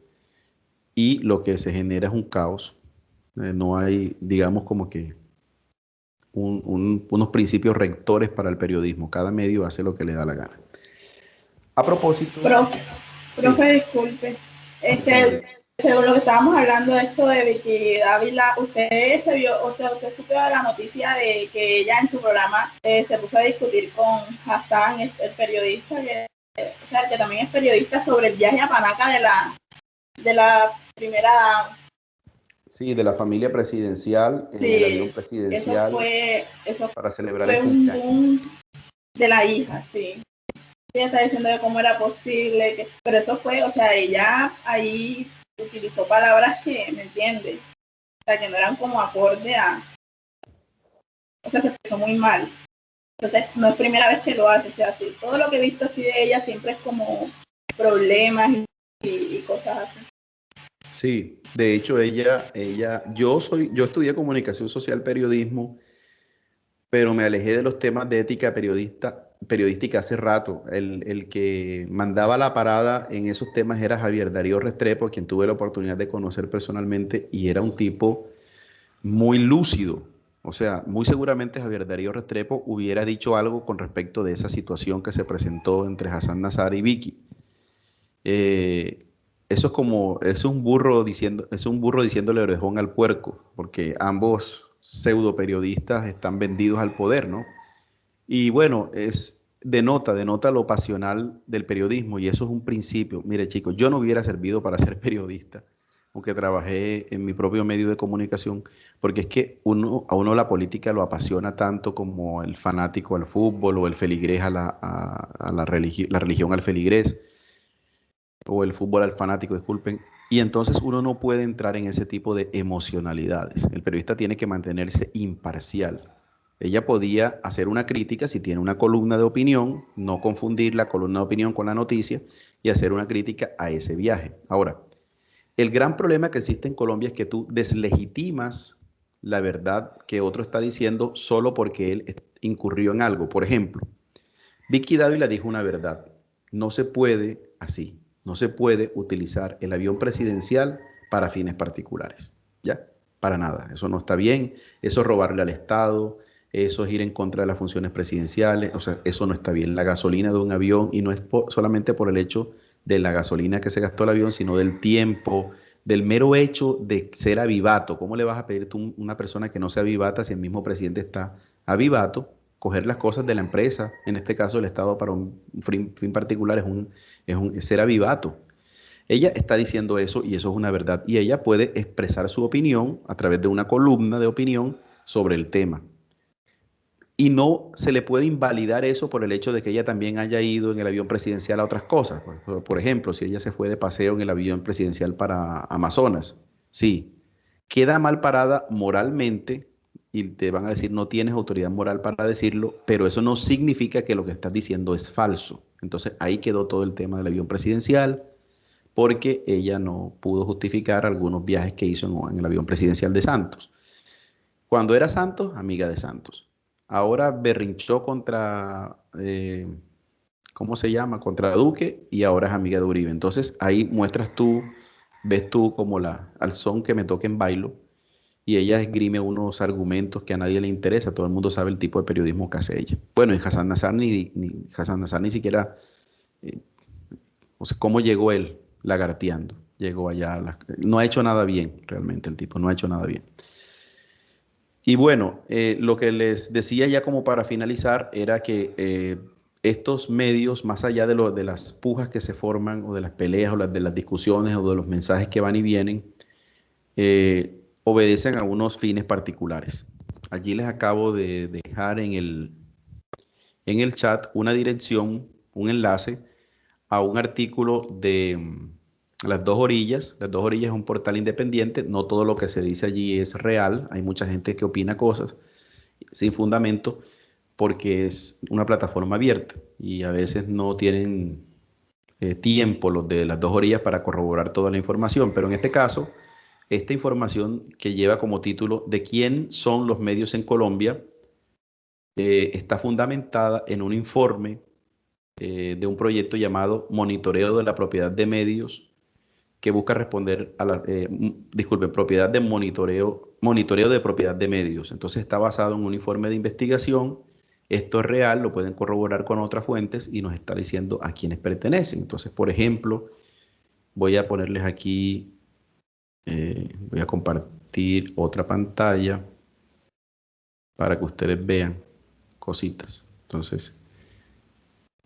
y lo que se genera es un caos. No hay, digamos, como que unos principios rectores para el periodismo. Cada medio hace lo que le da la gana. A propósito... Profe, disculpe. Según lo que estábamos hablando de esto de Vicky Dávila, usted supo de la noticia de que ella en su programa se puso a discutir con Hassan, el periodista, que también es periodista, sobre el viaje a Panaca de la primera dama. Sí, de la familia presidencial, en el avión presidencial, eso para celebrar fue el un cumpleaños. boom de la hija, sí. Ella está diciendo de cómo era posible, pero eso fue, o sea, ella ahí utilizó palabras que, ¿me entiendes? O sea, que no eran como acorde a... O sea, se expresó muy mal. Entonces, no es primera vez que lo hace, o sea, así, todo lo que he visto así de ella siempre es como problemas y cosas así. Sí, de hecho yo estudié comunicación social, periodismo, pero me alejé de los temas de ética periodística hace rato. El que mandaba la parada en esos temas era Javier Darío Restrepo, a quien tuve la oportunidad de conocer personalmente, y era un tipo muy lúcido. O sea, muy seguramente Javier Darío Restrepo hubiera dicho algo con respecto de esa situación que se presentó entre Hassan Nazar y Vicky. Eso es un burro diciéndole orejón al puerco, porque ambos pseudo periodistas están vendidos al poder, ¿no? Y bueno, denota lo pasional del periodismo y eso es un principio. Mire, chicos, yo no hubiera servido para ser periodista, aunque trabajé en mi propio medio de comunicación, porque es que a uno la política lo apasiona tanto como el fanático al fútbol o el feligrés a la religión al feligrés o el fútbol al fanático, disculpen. Y entonces uno no puede entrar en ese tipo de emocionalidades. El periodista tiene que mantenerse imparcial. Ella podía hacer una crítica si tiene una columna de opinión, no confundir la columna de opinión con la noticia y hacer una crítica a ese viaje. Ahora, el gran problema que existe en Colombia es que tú deslegitimas la verdad que otro está diciendo solo porque él incurrió en algo. Por ejemplo, Vicky Dávila dijo una verdad. No se puede así. No se puede utilizar el avión presidencial para fines particulares. ¿Ya? Para nada. Eso no está bien. Eso es robarle al Estado. Eso es ir en contra de las funciones presidenciales. O sea, eso no está bien. La gasolina de un avión, y no es solamente por el hecho de la gasolina que se gastó el avión, sino del tiempo, del mero hecho de ser avivato. ¿Cómo le vas a pedir tú a una persona que no sea avivata si el mismo presidente está avivato? Coger las cosas de la empresa, en este caso el Estado para un fin particular es ser avivato. Ella está diciendo eso y eso es una verdad. Y ella puede expresar su opinión a través de una columna de opinión sobre el tema. Y no se le puede invalidar eso por el hecho de que ella también haya ido en el avión presidencial a otras cosas. Por ejemplo, si ella se fue de paseo en el avión presidencial para Amazonas, sí, queda mal parada moralmente y te van a decir no tienes autoridad moral para decirlo, pero eso no significa que lo que estás diciendo es falso. Entonces ahí quedó todo el tema del avión presidencial, porque ella no pudo justificar algunos viajes que hizo en el avión presidencial de Santos. Cuando era Santos, amiga de Santos. Ahora berrinchó contra, ¿cómo se llama? Contra Duque, y ahora es amiga de Uribe. Entonces ahí ves tú como al son que me toca en bailo, y ella esgrime unos argumentos que a nadie le interesa. Todo el mundo sabe el tipo de periodismo que hace ella. Bueno, y Hassan Nazar ni siquiera, o sea, ¿cómo llegó él lagarteando? Llegó allá, no ha hecho nada bien, realmente el tipo, no ha hecho nada bien. Y bueno, lo que les decía ya como para finalizar era que estos medios, más allá de las pujas que se forman, o de las peleas, o de las discusiones, o de los mensajes que van y vienen, obedecen a unos fines particulares. Allí les acabo de dejar en el chat una dirección, un enlace a un artículo de Las Dos Orillas. Las Dos Orillas es un portal independiente. No todo lo que se dice allí es real. Hay mucha gente que opina cosas sin fundamento, porque es una plataforma abierta y a veces no tienen tiempo los de Las Dos Orillas para corroborar toda la información. Pero en este caso, esta información, que lleva como título ¿De quién son los medios en Colombia?, está fundamentada en un informe de un proyecto llamado Monitoreo de la Propiedad de Medios, que busca responder a propiedad de monitoreo de propiedad de medios. Entonces está basado en un informe de investigación. Esto es real, lo pueden corroborar con otras fuentes y nos está diciendo a quiénes pertenecen. Entonces, por ejemplo, voy a ponerles aquí, voy a compartir otra pantalla para que ustedes vean cositas. Entonces,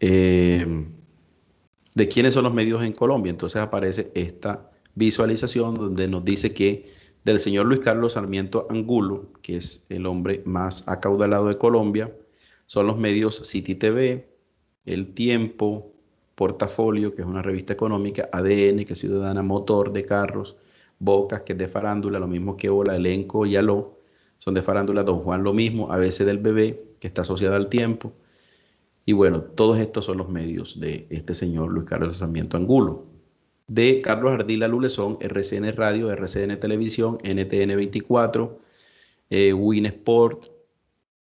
¿de quiénes son los medios en Colombia? Entonces aparece esta visualización donde nos dice que del señor Luis Carlos Sarmiento Angulo, que es el hombre más acaudalado de Colombia, son los medios City TV, El Tiempo, Portafolio, que es una revista económica, ADN, que es ciudadana, Motor de carros, Bocas, que es de farándula, lo mismo que Hola, Elenco y Aló, son de farándula, Don Juan lo mismo, ABC del Bebé, que está asociada al Tiempo. Y bueno, todos estos son los medios de este señor Luis Carlos Sarmiento Angulo. De Carlos Ardila Lulezón, RCN Radio, RCN Televisión, NTN 24, Win Sport.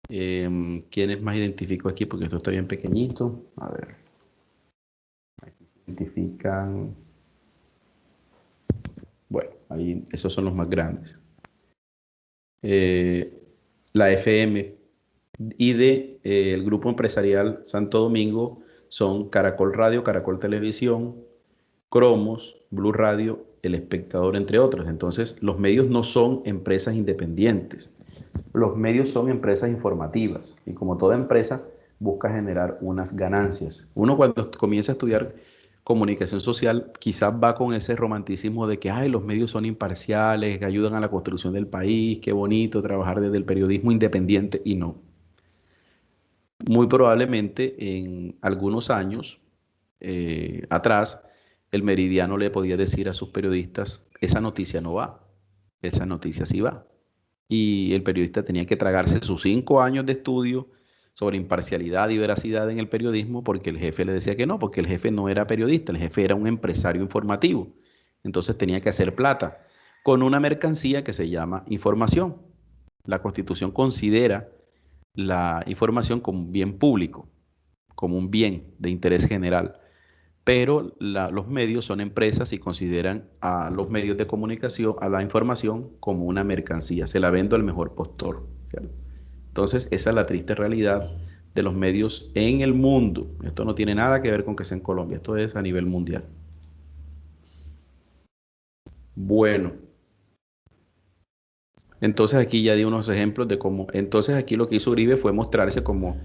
¿Quiénes más identifico aquí? Porque esto está bien pequeñito. A ver. Aquí se identifican. Bueno, ahí esos son los más grandes. La FM y el grupo empresarial Santo Domingo son Caracol Radio, Caracol Televisión, Cromos, Blue Radio, El Espectador, entre otros. Entonces, los medios no son empresas independientes. Los medios son empresas informativas, y como toda empresa busca generar unas ganancias. Uno, cuando comienza a estudiar comunicación social, quizás va con ese romanticismo de que los medios son imparciales, que ayudan a la construcción del país, qué bonito trabajar desde el periodismo independiente, y no. Muy probablemente en algunos años atrás, el Meridiano le podía decir a sus periodistas: esa noticia no va, esa noticia sí va. Y el periodista tenía que tragarse sus 5 años de estudio sobre imparcialidad y veracidad en el periodismo, porque el jefe le decía que no, porque el jefe no era periodista, el jefe era un empresario informativo. Entonces tenía que hacer plata con una mercancía que se llama información. La Constitución considera la información como un bien público, como un bien de interés general. Pero los medios son empresas y consideran a los medios de comunicación, a la información, como una mercancía. Se la vendo al mejor postor, ¿cierto? Entonces, esa es la triste realidad de los medios en el mundo. Esto no tiene nada que ver con que sea en Colombia, esto es a nivel mundial. Bueno, entonces aquí ya di unos ejemplos de cómo. Entonces aquí lo que hizo Uribe fue mostrarse como: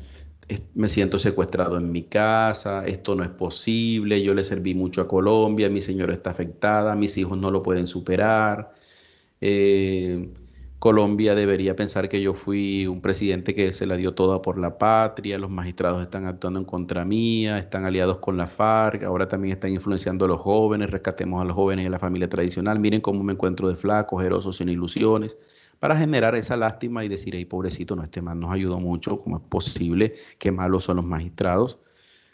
me siento secuestrado en mi casa, esto no es posible, yo le serví mucho a Colombia, mi señora está afectada, mis hijos no lo pueden superar, Colombia debería pensar que yo fui un presidente que se la dio toda por la patria, los magistrados están actuando en contra mía, están aliados con la FARC, ahora también están influenciando a los jóvenes, rescatemos a los jóvenes y a la familia tradicional, miren cómo me encuentro de flaco, ojeroso, sin ilusiones, para generar esa lástima y decir: hey, pobrecito, no, este man nos ayudó mucho, ¿cómo es posible? Qué malos son los magistrados,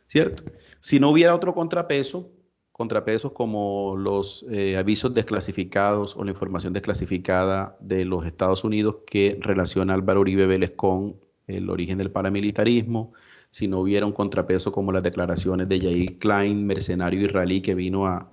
¿cierto? Si no hubiera otro contrapeso, contrapesos como los avisos desclasificados o la información desclasificada de los Estados Unidos que relaciona a Álvaro Uribe Vélez con el origen del paramilitarismo, si no hubiera un contrapeso como las declaraciones de Yair Klein, mercenario israelí que vino a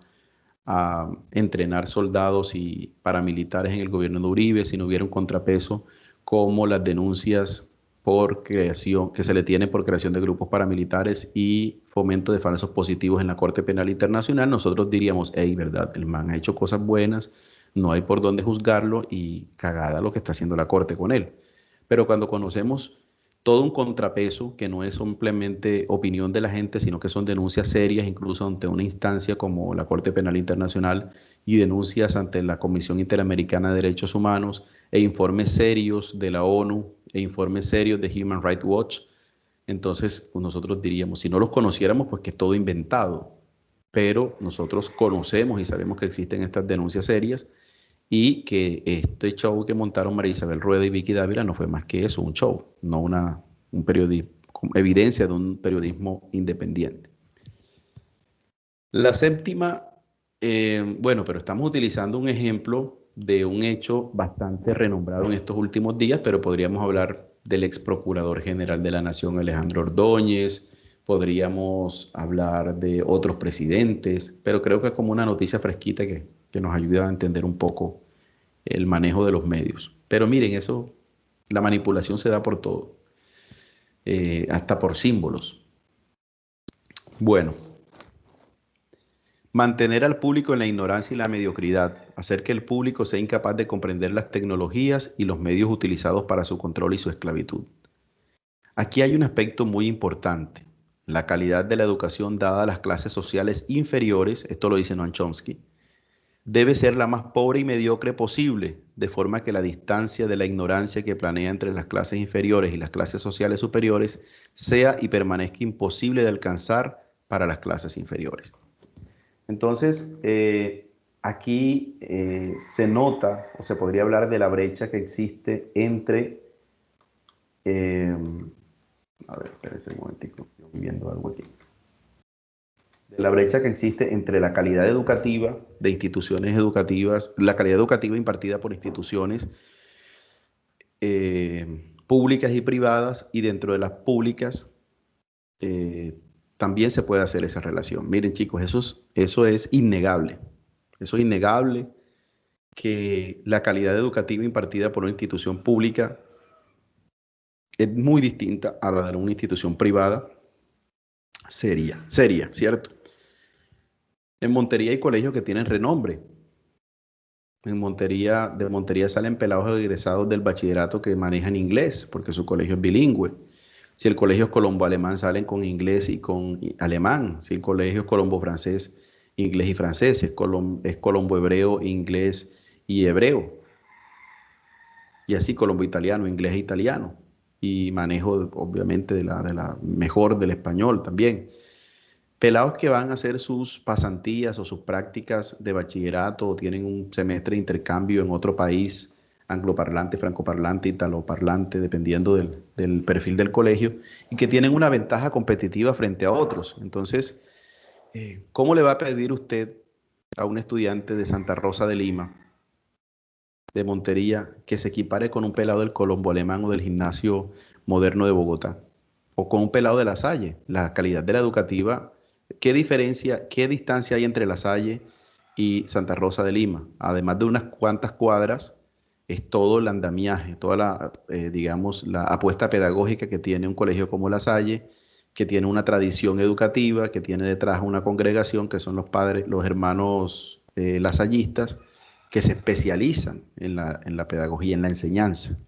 entrenar soldados y paramilitares en el gobierno de Uribe, si no hubiera un contrapeso como las denuncias por creación, que se le tiene por creación de grupos paramilitares y fomento de falsos positivos en la Corte Penal Internacional, nosotros diríamos, hey, verdad, el man ha hecho cosas buenas, no hay por dónde juzgarlo y cagada lo que está haciendo la Corte con él. Pero cuando conocemos todo un contrapeso, que no es simplemente opinión de la gente, sino que son denuncias serias, incluso ante una instancia como la Corte Penal Internacional y denuncias ante la Comisión Interamericana de Derechos Humanos e informes serios de la ONU e informes serios de Human Rights Watch. Entonces, pues nosotros diríamos, si no los conociéramos, pues que es todo inventado. Pero nosotros conocemos y sabemos que existen estas denuncias serias y que este show que montaron María Isabel Rueda y Vicky Dávila no fue más que eso, un show, no un periodismo, evidencia de un periodismo independiente. La séptima, bueno, pero estamos utilizando un ejemplo de un hecho bastante renombrado en estos últimos días, pero podríamos hablar del ex procurador general de la Nación, Alejandro Ordóñez, podríamos hablar de otros presidentes, pero creo que es como una noticia fresquita que nos ayuda a entender un poco el manejo de los medios. Pero miren, eso, la manipulación se da por todo, hasta por símbolos. Bueno, mantener al público en la ignorancia y la mediocridad, hacer que el público sea incapaz de comprender las tecnologías y los medios utilizados para su control y su esclavitud. Aquí hay un aspecto muy importante, la calidad de la educación dada a las clases sociales inferiores, esto lo dice Noam Chomsky, debe ser la más pobre y mediocre posible, de forma que la distancia de la ignorancia que planea entre las clases inferiores y las clases sociales superiores sea y permanezca imposible de alcanzar para las clases inferiores. Entonces, aquí se nota, o se podría hablar de la brecha que existe entre, a ver, espérense un momentico, estoy viendo algo aquí. De la brecha que existe entre la calidad educativa de instituciones educativas, la calidad educativa impartida por instituciones públicas y privadas, y dentro de las públicas también se puede hacer esa relación. Miren, chicos, eso es innegable. Eso es innegable que la calidad educativa impartida por una institución pública es muy distinta a la de una institución privada seria, ¿cierto? En Montería hay colegios que tienen renombre. De Montería salen pelados egresados del bachillerato que manejan inglés, porque su colegio es bilingüe. Si el colegio es colombo-alemán, salen con inglés y con alemán. Si el colegio es colombo-francés, inglés y francés. Si es colombo-hebreo, inglés y hebreo. Y así colombo-italiano, inglés e italiano. Y manejo, obviamente, de la mejor del español también. Pelados que van a hacer sus pasantías o sus prácticas de bachillerato o tienen un semestre de intercambio en otro país, angloparlante, francoparlante, italoparlante, dependiendo del perfil del colegio, y que tienen una ventaja competitiva frente a otros. Entonces, ¿cómo le va a pedir usted a un estudiante de Santa Rosa de Lima, de Montería, que se equipare con un pelado del Colombo Alemán o del Gimnasio Moderno de Bogotá? O con un pelado de La Salle. La calidad de la educativa, ¿qué distancia hay entre La Salle y Santa Rosa de Lima? Además de unas cuantas cuadras, es todo el andamiaje, toda digamos, la apuesta pedagógica que tiene un colegio como La Salle, que tiene una tradición educativa, que tiene detrás una congregación que son los padres, los hermanos lasallistas, que se especializan en la pedagogía, en la enseñanza.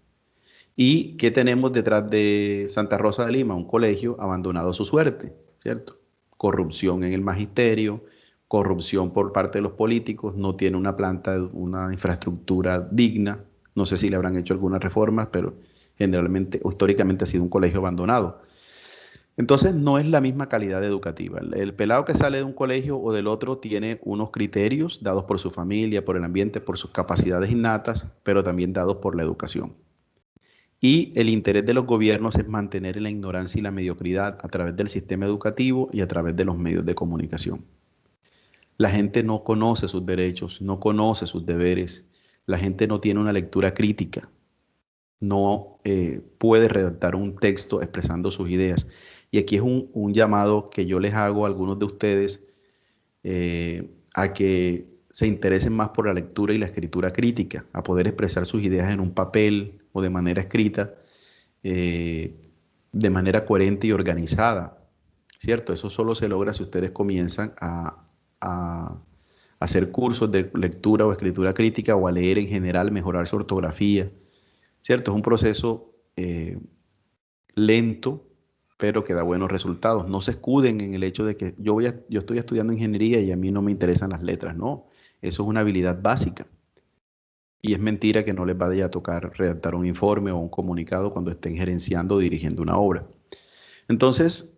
¿Y qué tenemos detrás de Santa Rosa de Lima? Un colegio abandonado a su suerte, ¿cierto? Corrupción en el magisterio, corrupción por parte de los políticos, no tiene una infraestructura digna. No sé si le habrán hecho algunas reformas, pero generalmente, históricamente ha sido un colegio abandonado. Entonces no es la misma calidad educativa. El pelado que sale de un colegio o del otro tiene unos criterios dados por su familia, por el ambiente, por sus capacidades innatas, pero también dados por la educación. Y el interés de los gobiernos es mantener la ignorancia y la mediocridad a través del sistema educativo y a través de los medios de comunicación. La gente no conoce sus derechos, no conoce sus deberes. La gente no tiene una lectura crítica, no puede redactar un texto expresando sus ideas. Y aquí es un llamado que yo les hago a algunos de ustedes a que se interesen más por la lectura y la escritura crítica, a poder expresar sus ideas en un papel o de manera escrita, de manera coherente y organizada, ¿cierto? Eso solo se logra si ustedes comienzan a hacer cursos de lectura o escritura crítica o a leer en general, mejorar su ortografía, ¿cierto? Es un proceso lento, pero que da buenos resultados. No se escuden en el hecho de que yo estoy estudiando ingeniería y a mí no me interesan las letras. No, eso es una habilidad básica. Y es mentira que no les vaya a tocar redactar un informe o un comunicado cuando estén gerenciando o dirigiendo una obra. Entonces,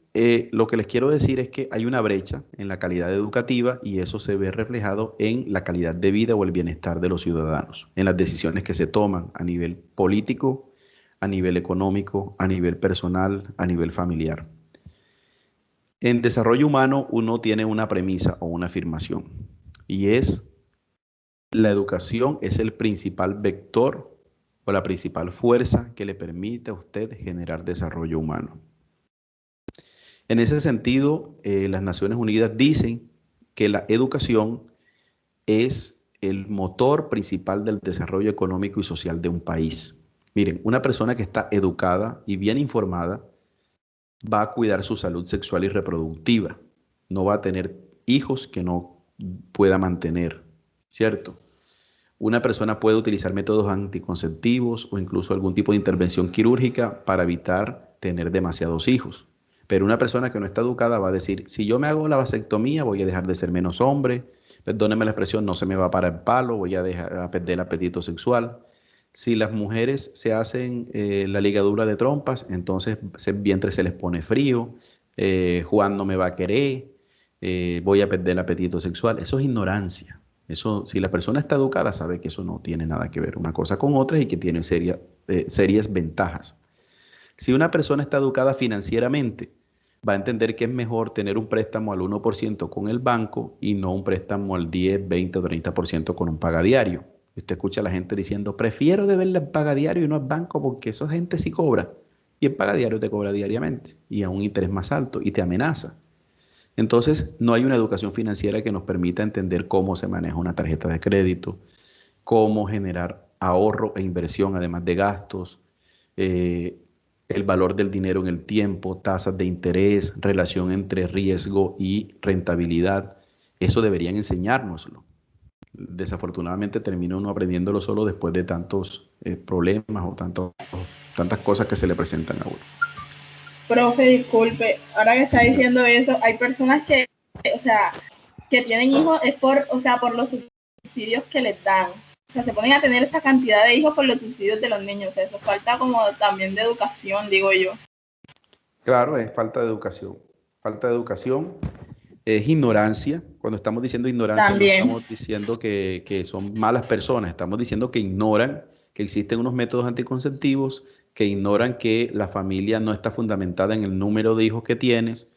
lo que les quiero decir es que hay una brecha en la calidad educativa y eso se ve reflejado en la calidad de vida o el bienestar de los ciudadanos, en las decisiones que se toman a nivel político, a nivel económico, a nivel personal, a nivel familiar. En desarrollo humano uno tiene una premisa o una afirmación y es: la educación es el principal vector o la principal fuerza que le permite a usted generar desarrollo humano. En ese sentido, las Naciones Unidas dicen que la educación es el motor principal del desarrollo económico y social de un país. Miren, una persona que está educada y bien informada va a cuidar su salud sexual y reproductiva. No va a tener hijos que no pueda mantener, ¿cierto? Una persona puede utilizar métodos anticonceptivos o incluso algún tipo de intervención quirúrgica para evitar tener demasiados hijos. Pero una persona que no está educada va a decir: si yo me hago la vasectomía, voy a dejar de ser menos hombre, perdóneme la expresión, no se me va a parar el palo, voy a dejar a perder el apetito sexual. Si las mujeres se hacen la ligadura de trompas, entonces el vientre se les pone frío, Juan no me va a querer, voy a perder el apetito sexual. Eso es ignorancia. Eso, si la persona está educada, sabe que eso no tiene nada que ver una cosa con otra y que tiene serias ventajas. Si una persona está educada financieramente, va a entender que es mejor tener un préstamo al 1% con el banco y no un préstamo al 10, 20 o 30% con un pagadiario. Usted escucha a la gente diciendo: prefiero deberle el pagadiario y no al banco porque esa gente sí cobra. Y el pagadiario te cobra diariamente y a un interés más alto y te amenaza. Entonces, no hay una educación financiera que nos permita entender cómo se maneja una tarjeta de crédito, cómo generar ahorro e inversión, además de gastos, el valor del dinero en el tiempo, tasas de interés, relación entre riesgo y rentabilidad. Eso deberían enseñárnoslo. Desafortunadamente termina uno aprendiéndolo solo después de tantos problemas o tantas cosas que se le presentan a uno. Profe, disculpe, ahora que está diciendo eso, hay personas que, o sea, que tienen hijos es por, o sea, por los subsidios que les dan. O sea, se ponen a tener esta cantidad de hijos por los subsidios de los niños. O sea, eso falta como también de educación, digo yo. Claro, es falta de educación. Falta de educación es ignorancia. Cuando estamos diciendo ignorancia, También. no estamos diciendo que son malas personas, estamos diciendo que ignoran que existen unos métodos anticonceptivos, que ignoran que la familia no está fundamentada en el número de hijos que tienes,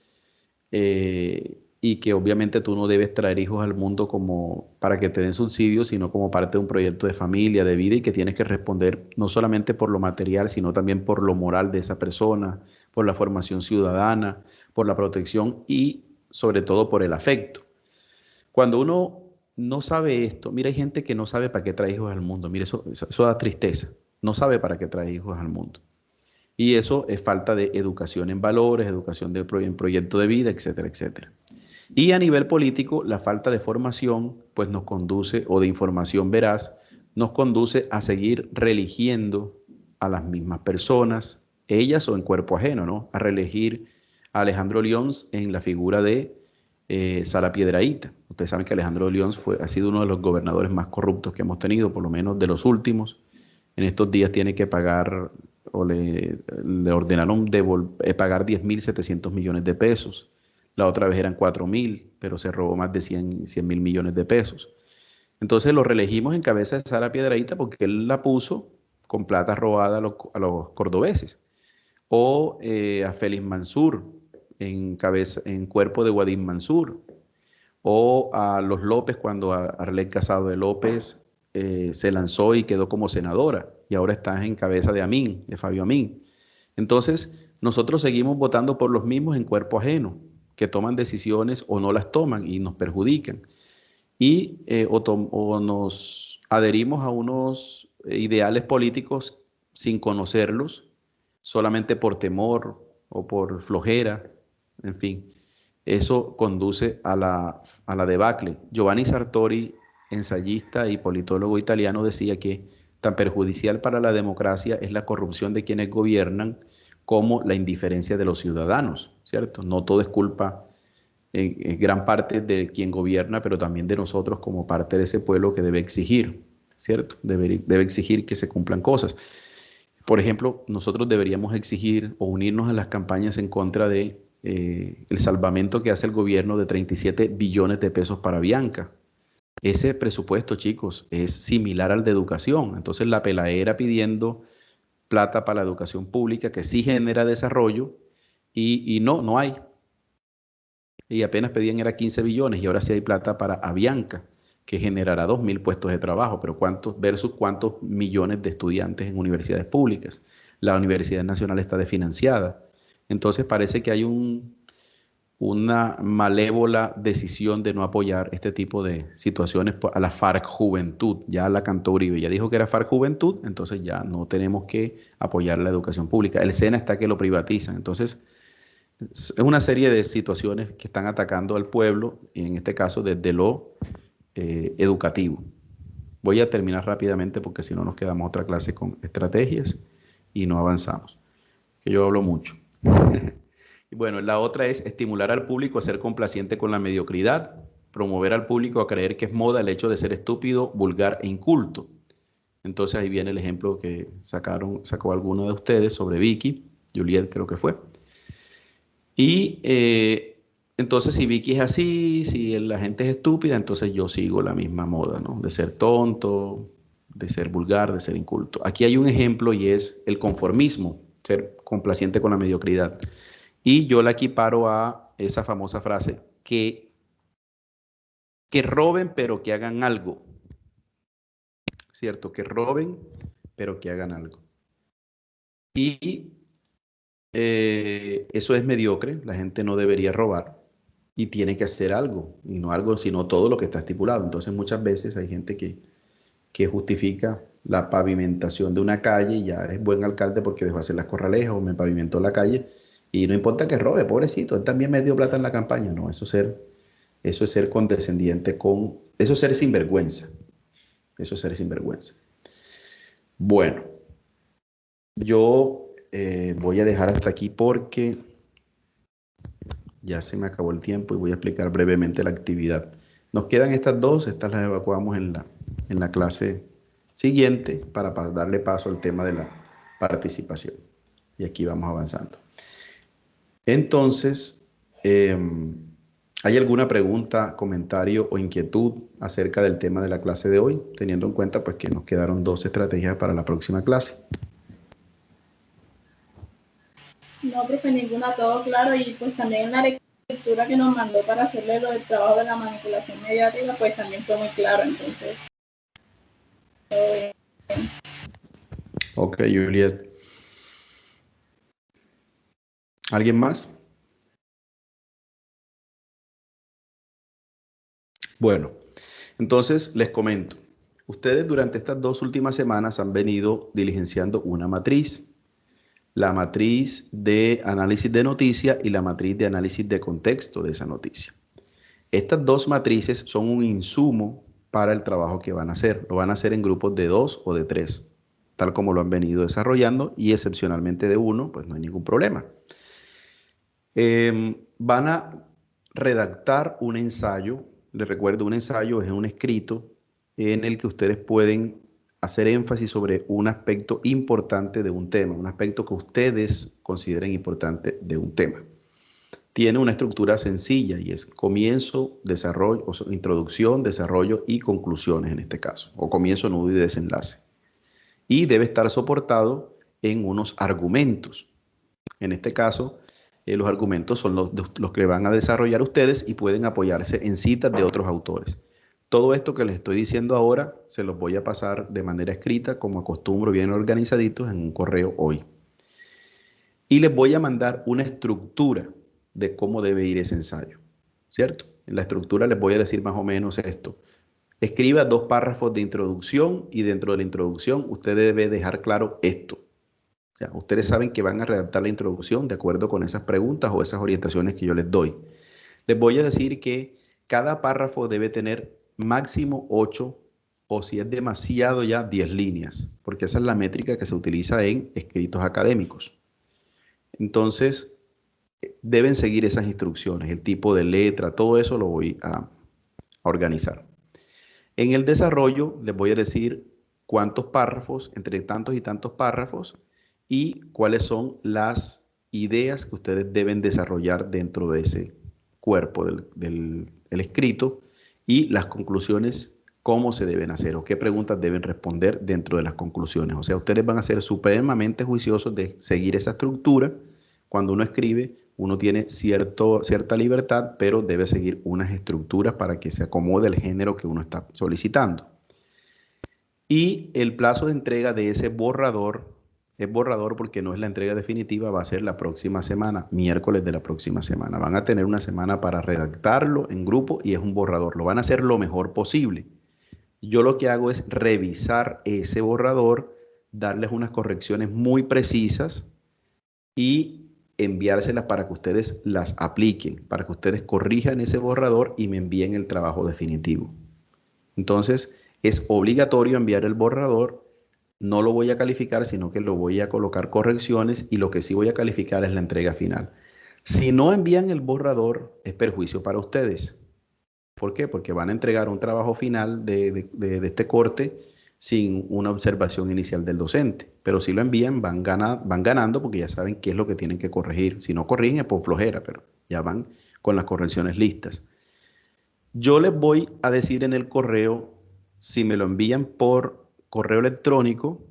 y que obviamente tú no debes traer hijos al mundo como para que te den subsidios, sino como parte de un proyecto de familia, de vida, y que tienes que responder no solamente por lo material, sino también por lo moral de esa persona, por la formación ciudadana, por la protección y sobre todo por el afecto. Cuando uno no sabe esto, mira, hay gente que no sabe para qué trae hijos al mundo. Mira, eso da tristeza. No sabe para qué trae hijos al mundo. Y eso es falta de educación en valores, educación en proyecto de vida, etcétera, etcétera. Y a nivel político, la falta de formación, pues nos conduce, o de información veraz, nos conduce a seguir religiendo a las mismas personas, ellas o en cuerpo ajeno, ¿no? A reelegir a Alejandro Lyons en la figura de Sara Piedrahíta. Ustedes saben que Alejandro Lyons ha sido uno de los gobernadores más corruptos que hemos tenido, por lo menos de los últimos. En estos días tiene que pagar, o le ordenaron pagar 10.700 millones de pesos. La otra vez eran 4.000, pero se robó más de 100.000 millones de pesos. Entonces lo reelegimos en cabeza de Sara Piedrahíta porque él la puso con plata robada a los cordobeses. O a Félix Mansur en cuerpo de Guadín Mansur. o a los López cuando Arlet Casado de López se lanzó y quedó como senadora y ahora está en cabeza de Amin, de Fabio Amin. Entonces, nosotros seguimos votando por los mismos en cuerpo ajeno, que toman decisiones o no las toman y nos perjudican. Y o nos adherimos a unos ideales políticos sin conocerlos, solamente por temor o por flojera, en fin. Eso conduce a la debacle. Giovanni Sartori, ensayista y politólogo italiano, decía que tan perjudicial para la democracia es la corrupción de quienes gobiernan como la indiferencia de los ciudadanos, ¿cierto? No todo es culpa, en gran parte de quien gobierna, pero también de nosotros como parte de ese pueblo que debe exigir, ¿cierto? Debe exigir que se cumplan cosas. Por ejemplo, nosotros deberíamos exigir o unirnos a las campañas en contra de el salvamento que hace el gobierno de 37 billones de pesos para Avianca. Ese presupuesto, chicos, es similar al de educación. Entonces la peladera pidiendo plata para la educación pública, que sí genera desarrollo, y no hay. Y apenas pedían era 15 billones y ahora sí hay plata para Avianca, que generará 2.000 puestos de trabajo, pero ¿cuántos versus cuántos millones de estudiantes en universidades públicas? La Universidad Nacional está desfinanciada. Entonces parece que hay una malévola decisión de no apoyar este tipo de situaciones a la FARC Juventud. Ya la cantó Uribe, ya dijo que era FARC Juventud, entonces ya no tenemos que apoyar la educación pública. El SENA está que lo privatizan. Entonces es una serie de situaciones que están atacando al pueblo, y en este caso desde lo educativo. Voy a terminar rápidamente porque si no nos quedamos otra clase con estrategias y no avanzamos, que yo hablo mucho. Y bueno, la otra es estimular al público a ser complaciente con la mediocridad, promover al público a creer que es moda el hecho de ser estúpido, vulgar e inculto. Entonces ahí viene el ejemplo que sacó alguno de ustedes sobre Vicky, Juliet creo que fue. Y entonces si Vicky es así, si la gente es estúpida, entonces yo sigo la misma moda, ¿no? De ser tonto, de ser vulgar, de ser inculto. Aquí hay un ejemplo y es el conformismo, ser complaciente con la mediocridad. Y yo la equiparo a esa famosa frase, que roben pero que hagan algo. ¿Cierto? Que roben pero que hagan algo. Y eso es mediocre, la gente no debería robar y tiene que hacer algo, y no algo, sino todo lo que está estipulado. Entonces muchas veces hay gente que justifica la pavimentación de una calle y ya es buen alcalde porque dejó hacer las corralejas o me pavimentó la calle y no importa que robe, pobrecito, él también me dio plata en la campaña. No, eso es ser condescendiente eso es ser sinvergüenza. Eso es ser sinvergüenza. Bueno, yo voy a dejar hasta aquí porque ya se me acabó el tiempo y voy a explicar brevemente la actividad. Nos quedan estas dos, estas las evacuamos en la clase siguiente para darle paso al tema de la participación. Y aquí vamos avanzando. Entonces, ¿hay alguna pregunta, comentario o inquietud acerca del tema de la clase de hoy? Teniendo en cuenta pues, que nos quedaron 2 estrategias para la próxima clase. No, profe, ninguna, todo claro. Y pues también en la lectura que nos mandó para hacerle lo del trabajo de la manipulación mediática, pues también fue muy claro. Entonces, todo bien. Ok, Juliet. ¿Alguien más? Bueno, entonces les comento. Ustedes durante estas 2 últimas semanas han venido diligenciando una matriz. La matriz de análisis de noticia y la matriz de análisis de contexto de esa noticia. Estas 2 matrices son un insumo para el trabajo que van a hacer. Lo van a hacer en grupos de 2 o de 3, tal como lo han venido desarrollando, y excepcionalmente de 1, pues no hay ningún problema. Van a redactar un ensayo. Les recuerdo, un ensayo es un escrito en el que ustedes pueden hacer énfasis sobre un aspecto importante de un tema, un aspecto que ustedes consideren importante de un tema. Tiene una estructura sencilla y es comienzo, desarrollo, o introducción, desarrollo y conclusiones en este caso, o comienzo, nudo y desenlace. Y debe estar soportado en unos argumentos. En este caso, Los argumentos son los que van a desarrollar ustedes y pueden apoyarse en citas de otros autores. Todo esto que les estoy diciendo ahora se los voy a pasar de manera escrita, como acostumbro, bien organizaditos en un correo hoy. Y les voy a mandar una estructura de cómo debe ir ese ensayo, ¿cierto? En la estructura les voy a decir más o menos esto. Escriba 2 párrafos de introducción y dentro de la introducción usted debe dejar claro esto. O sea, ustedes saben que van a redactar la introducción de acuerdo con esas preguntas o esas orientaciones que yo les doy. Les voy a decir que cada párrafo debe tener máximo 8 o si es demasiado ya 10 líneas, porque esa es la métrica que se utiliza en escritos académicos. Entonces, deben seguir esas instrucciones, el tipo de letra, todo eso lo voy a organizar. En el desarrollo les voy a decir cuántos párrafos, entre tantos y tantos párrafos, y cuáles son las ideas que ustedes deben desarrollar dentro de ese cuerpo del escrito y las conclusiones, cómo se deben hacer o qué preguntas deben responder dentro de las conclusiones. O sea, ustedes van a ser supremamente juiciosos de seguir esa estructura. Cuando uno escribe, uno tiene cierta libertad, pero debe seguir unas estructuras para que se acomode el género que uno está solicitando. Y el plazo de entrega de ese borrador, es borrador porque no es la entrega definitiva, va a ser la próxima semana, miércoles de la próxima semana. Van a tener una semana para redactarlo en grupo y es un borrador. Lo van a hacer lo mejor posible. Yo lo que hago es revisar ese borrador, darles unas correcciones muy precisas y enviárselas para que ustedes las apliquen, para que ustedes corrijan ese borrador y me envíen el trabajo definitivo. Entonces, es obligatorio enviar el borrador. No lo voy a calificar, sino que lo voy a colocar correcciones y lo que sí voy a calificar es la entrega final. Si no envían el borrador, es perjuicio para ustedes. ¿Por qué? Porque van a entregar un trabajo final de este corte sin una observación inicial del docente. Pero si lo envían, van ganando porque ya saben qué es lo que tienen que corregir. Si no corrigen es por flojera, pero ya van con las correcciones listas. Yo les voy a decir en el correo si me lo envían por correo electrónico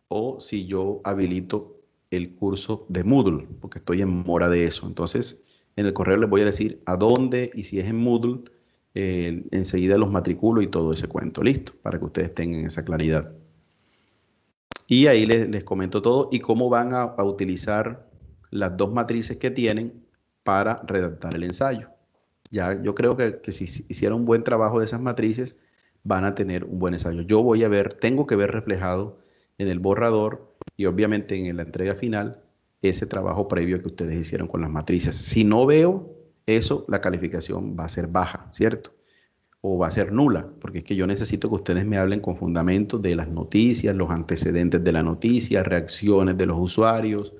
o si yo habilito el curso de Moodle, porque estoy en mora de eso. Entonces, en el correo les voy a decir a dónde y si es en Moodle, enseguida los matriculo y todo ese cuento. Listo, para que ustedes tengan esa claridad. Y ahí les comento todo y cómo van a utilizar las 2 matrices que tienen para redactar el ensayo. Ya yo creo que si hicieran un buen trabajo de esas matrices, van a tener un buen ensayo. Yo voy a ver, tengo que ver reflejado en el borrador y obviamente en la entrega final ese trabajo previo que ustedes hicieron con las matrices. Si no veo eso, la calificación va a ser baja, ¿cierto? O va a ser nula, porque es que yo necesito que ustedes me hablen con fundamentos de las noticias, los antecedentes de la noticia, reacciones de los usuarios,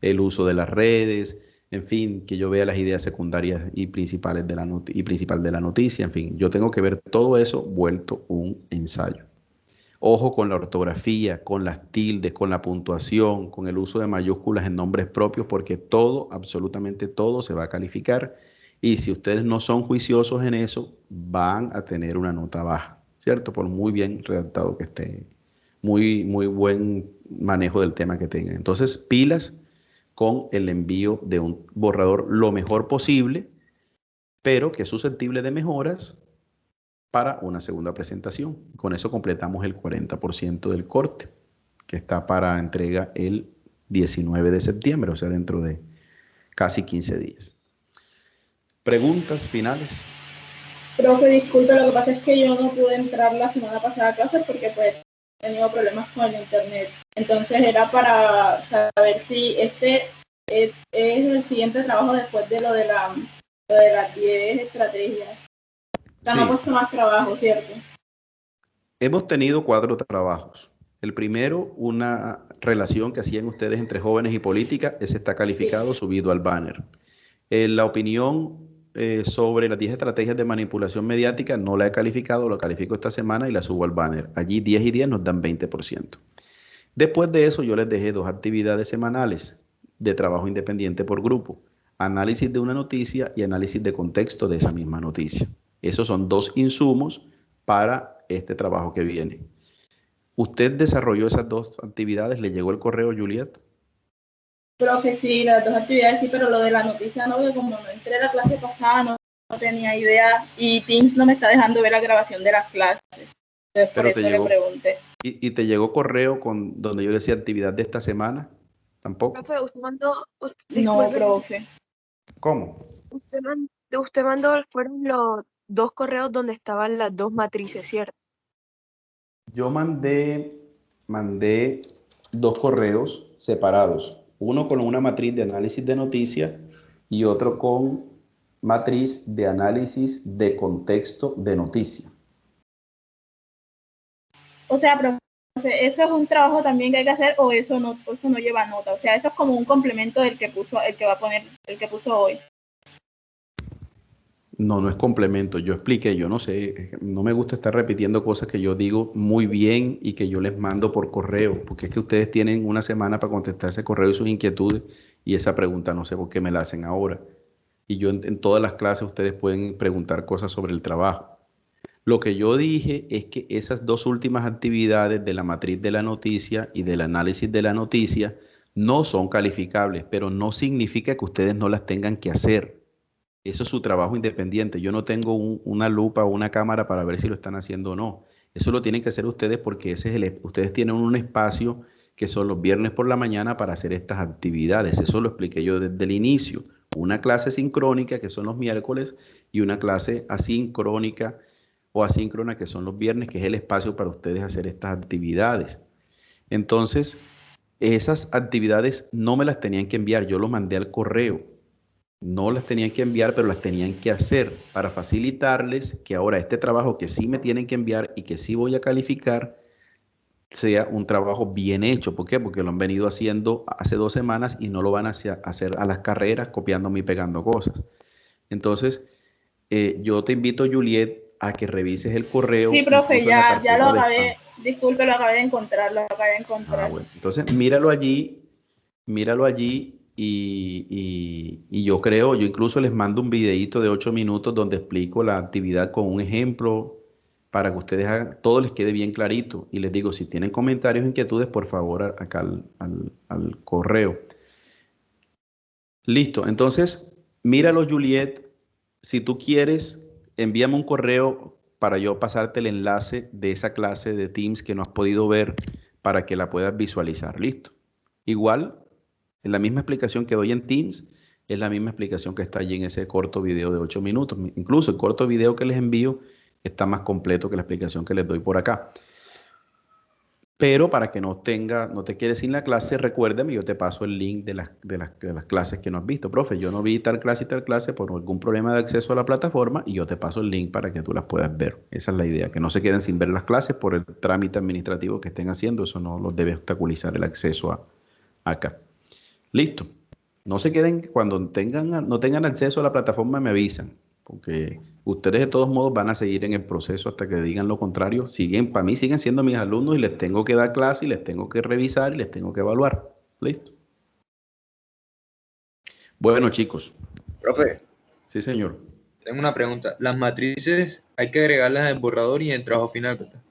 el uso de las redes, en fin, que yo vea las ideas secundarias y principales de principal de la noticia, en fin, yo tengo que ver todo eso vuelto un ensayo. Ojo con la ortografía, con las tildes, con la puntuación, con el uso de mayúsculas en nombres propios, porque todo, absolutamente todo se va a calificar. Y si ustedes no son juiciosos en eso, van a tener una nota baja, ¿cierto? Por muy bien redactado que esté, muy buen manejo del tema que tengan. Entonces, pilas con el envío de un borrador lo mejor posible, pero que es susceptible de mejoras para una segunda presentación. Con eso completamos el 40% del corte, que está para entrega el 19 de septiembre, o sea, dentro de casi 15 días. ¿Preguntas finales? Profe, disculpe, lo que pasa es que yo no pude entrar la semana pasada a clases porque pues he tenido problemas con el internet. Entonces era para saber si este es el siguiente trabajo después de lo de las 10 estrategias. O sea, Sí. no ha puesto más trabajo, ¿cierto? Hemos tenido 4 trabajos. El primero, una relación que hacían ustedes entre jóvenes y política, ese está calificado, sí, subido al banner. La opinión sobre las 10 estrategias de manipulación mediática no la he calificado, lo califico esta semana y la subo al banner. Allí 10 y 10 nos dan 20%. Después de eso yo les dejé 2 actividades semanales de trabajo independiente por grupo. Análisis de una noticia y análisis de contexto de esa misma noticia. Esos son 2 insumos para este trabajo que viene. ¿Usted desarrolló esas 2 actividades? ¿Le llegó el correo, Juliet? Profe, sí, las dos actividades sí, pero lo de la noticia no, porque como no entré a la clase pasada, no tenía idea y Teams no me está dejando ver la grabación de las clases. Entonces por Pero te eso le llegó, pregunté. y te llegó correo con donde yo decía actividad de esta semana, tampoco. Profe, usted mandó, No, disculpe, profe. ¿Cómo? usted mandó, fueron los dos correos donde estaban las dos matrices, ¿cierto? Yo mandé dos correos separados, uno con una matriz de análisis de noticias y otro con matriz de análisis de contexto de noticia. O sea, profe, ¿eso es un trabajo también que hay que hacer o eso no lleva nota? O sea, eso es como un complemento del que puso, el que va a poner, el que puso hoy. No, no es complemento. Yo expliqué, yo no sé, no me gusta estar repitiendo cosas que yo digo muy bien y que yo les mando por correo, porque es que ustedes tienen una semana para contestar ese correo y sus inquietudes y esa pregunta no sé por qué me la hacen ahora. Y yo en todas las clases ustedes pueden preguntar cosas sobre el trabajo. Lo que yo dije es que esas dos últimas actividades de la matriz de la noticia y del análisis de la noticia no son calificables, pero no significa que ustedes no las tengan que hacer. Eso es su trabajo independiente. Yo no tengo una lupa o una cámara para ver si lo están haciendo o no. Eso lo tienen que hacer ustedes porque ustedes tienen un espacio que son los viernes por la mañana para hacer estas actividades. Eso lo expliqué yo desde el inicio. Una clase sincrónica, que son los miércoles, y una clase asincrónica o asíncrona, que son los viernes, que es el espacio para ustedes hacer estas actividades. Entonces, esas actividades no me las tenían que enviar, yo lo mandé al correo. No las tenían que enviar, pero las tenían que hacer para facilitarles que ahora este trabajo que sí me tienen que enviar y que sí voy a calificar sea un trabajo bien hecho. ¿Por qué? Porque lo han venido haciendo hace 2 semanas y no lo van a hacer a las carreras copiándome y pegando cosas. Entonces, yo te invito, Juliet, a que revises el correo, Sí, profe, incluso en la ya lo carpeta de spam. acabé, disculpe, lo acabé de encontrar, lo acabé de Ah, encontrar. bueno. Entonces, míralo allí y yo incluso les mando un videíto de 8 minutos donde explico la actividad con un ejemplo para que ustedes hagan, todo les quede bien clarito. Y les digo, si tienen comentarios o inquietudes, por favor, acá al correo. Listo. Entonces, míralo, Juliet. Si tú quieres, envíame un correo para yo pasarte el enlace de esa clase de Teams que no has podido ver para que la puedas visualizar. Listo. Igual, en la misma explicación que doy en Teams, es la misma explicación que está allí en ese corto video de 8 minutos. Incluso el corto video que les envío está más completo que la explicación que les doy por acá. Pero para que no te quedes sin la clase, recuérdame, yo te paso el link de las clases que no has visto. Profe, yo no vi tal clase por algún problema de acceso a la plataforma y yo te paso el link para que tú las puedas ver. Esa es la idea, que no se queden sin ver las clases por el trámite administrativo que estén haciendo. Eso no los debe obstaculizar el acceso acá. Listo. No se queden, cuando no tengan acceso a la plataforma me avisan, porque ustedes de todos modos van a seguir en el proceso hasta que digan lo contrario. Para mí siguen siendo mis alumnos y les tengo que dar clase y les tengo que revisar y les tengo que evaluar. Listo. Bueno, chicos. Profe, Sí, señor. tengo una pregunta. Las matrices hay que agregarlas en el borrador y en el trabajo final, ¿verdad?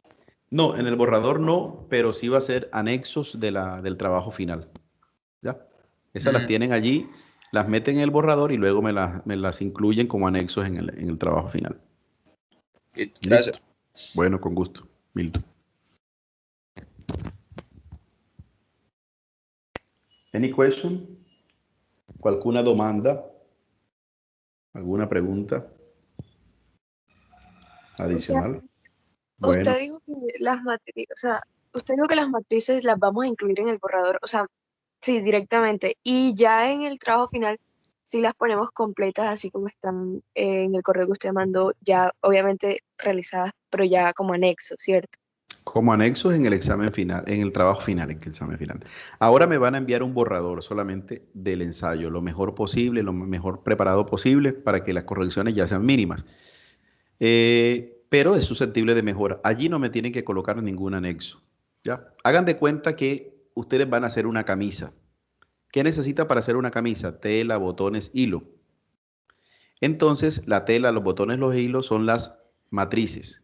No, en el borrador no, pero sí va a ser anexos del trabajo final. ¿Ya? Esas las tienen allí, las meten en el borrador y luego me las incluyen como anexos en el trabajo final. Listo, gracias. Listo. Bueno, con gusto, Milton. Any question? ¿Alguna demanda? ¿Alguna pregunta adicional? Bueno, Usted dijo que usted dijo que las matrices las vamos a incluir en el borrador, o sea, sí, directamente. Y ya en el trabajo final, sí las ponemos completas, así como están en el correo que usted mandó, ya obviamente realizadas, pero ya como anexo, ¿cierto? como anexos en el examen final, en el trabajo final, en el examen final. Ahora me van a enviar un borrador solamente del ensayo, lo mejor posible, lo mejor preparado posible para que las correcciones ya sean mínimas. Pero es susceptible de mejora. Allí no me tienen que colocar ningún anexo. ¿Ya? Hagan de cuenta que ustedes van a hacer una camisa. ¿Qué necesita para hacer una camisa? Tela, botones, hilo. Entonces, la tela, los botones, los hilos son las matrices.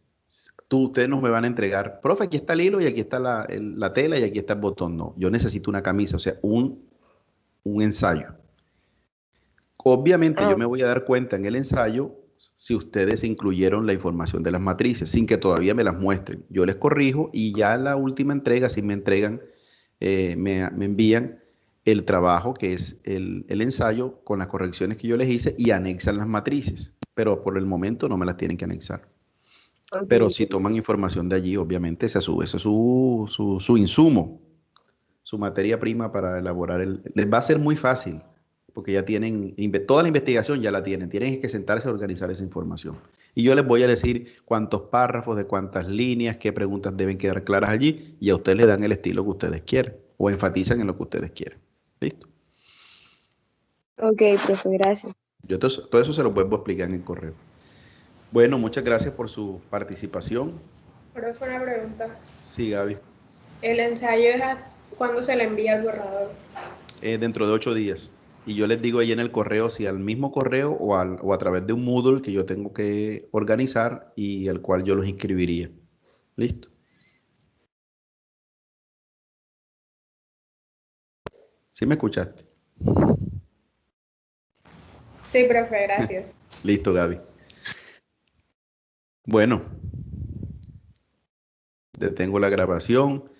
Ustedes nos me van a entregar, profe, aquí está el hilo y aquí está la tela y aquí está el botón. No, yo necesito una camisa, o sea, un ensayo. Obviamente yo me voy a dar cuenta en el ensayo si ustedes incluyeron la información de las matrices, sin que todavía me las muestren. Yo les corrijo y ya en la última entrega, si me entregan, me envían el trabajo, que es el ensayo, con las correcciones que yo les hice y anexan las matrices. Pero por el momento no me las tienen que anexar. Ok, Pero si toman información de allí, obviamente ese es su insumo, su materia prima para elaborar les va a ser muy fácil, porque ya tienen, toda la investigación ya la tienen que sentarse a organizar esa información. Y yo les voy a decir cuántos párrafos, de cuántas líneas, qué preguntas deben quedar claras allí, y a ustedes le dan el estilo que ustedes quieren, o enfatizan en lo que ustedes quieren. ¿Listo? ok, profe, gracias. Yo todo eso se lo vuelvo a explicar en el correo. Bueno, muchas gracias por su participación. Profe, una pregunta. Sí, Gaby. ¿El ensayo es cuándo se le envía el borrador? Dentro de 8 días. Y yo les digo ahí en el correo, si al mismo correo o a través de un Moodle que yo tengo que organizar y al cual yo los inscribiría. ¿Listo? ¿Sí me escuchaste? Sí, profe, gracias. Listo, Gaby. Bueno, detengo la grabación.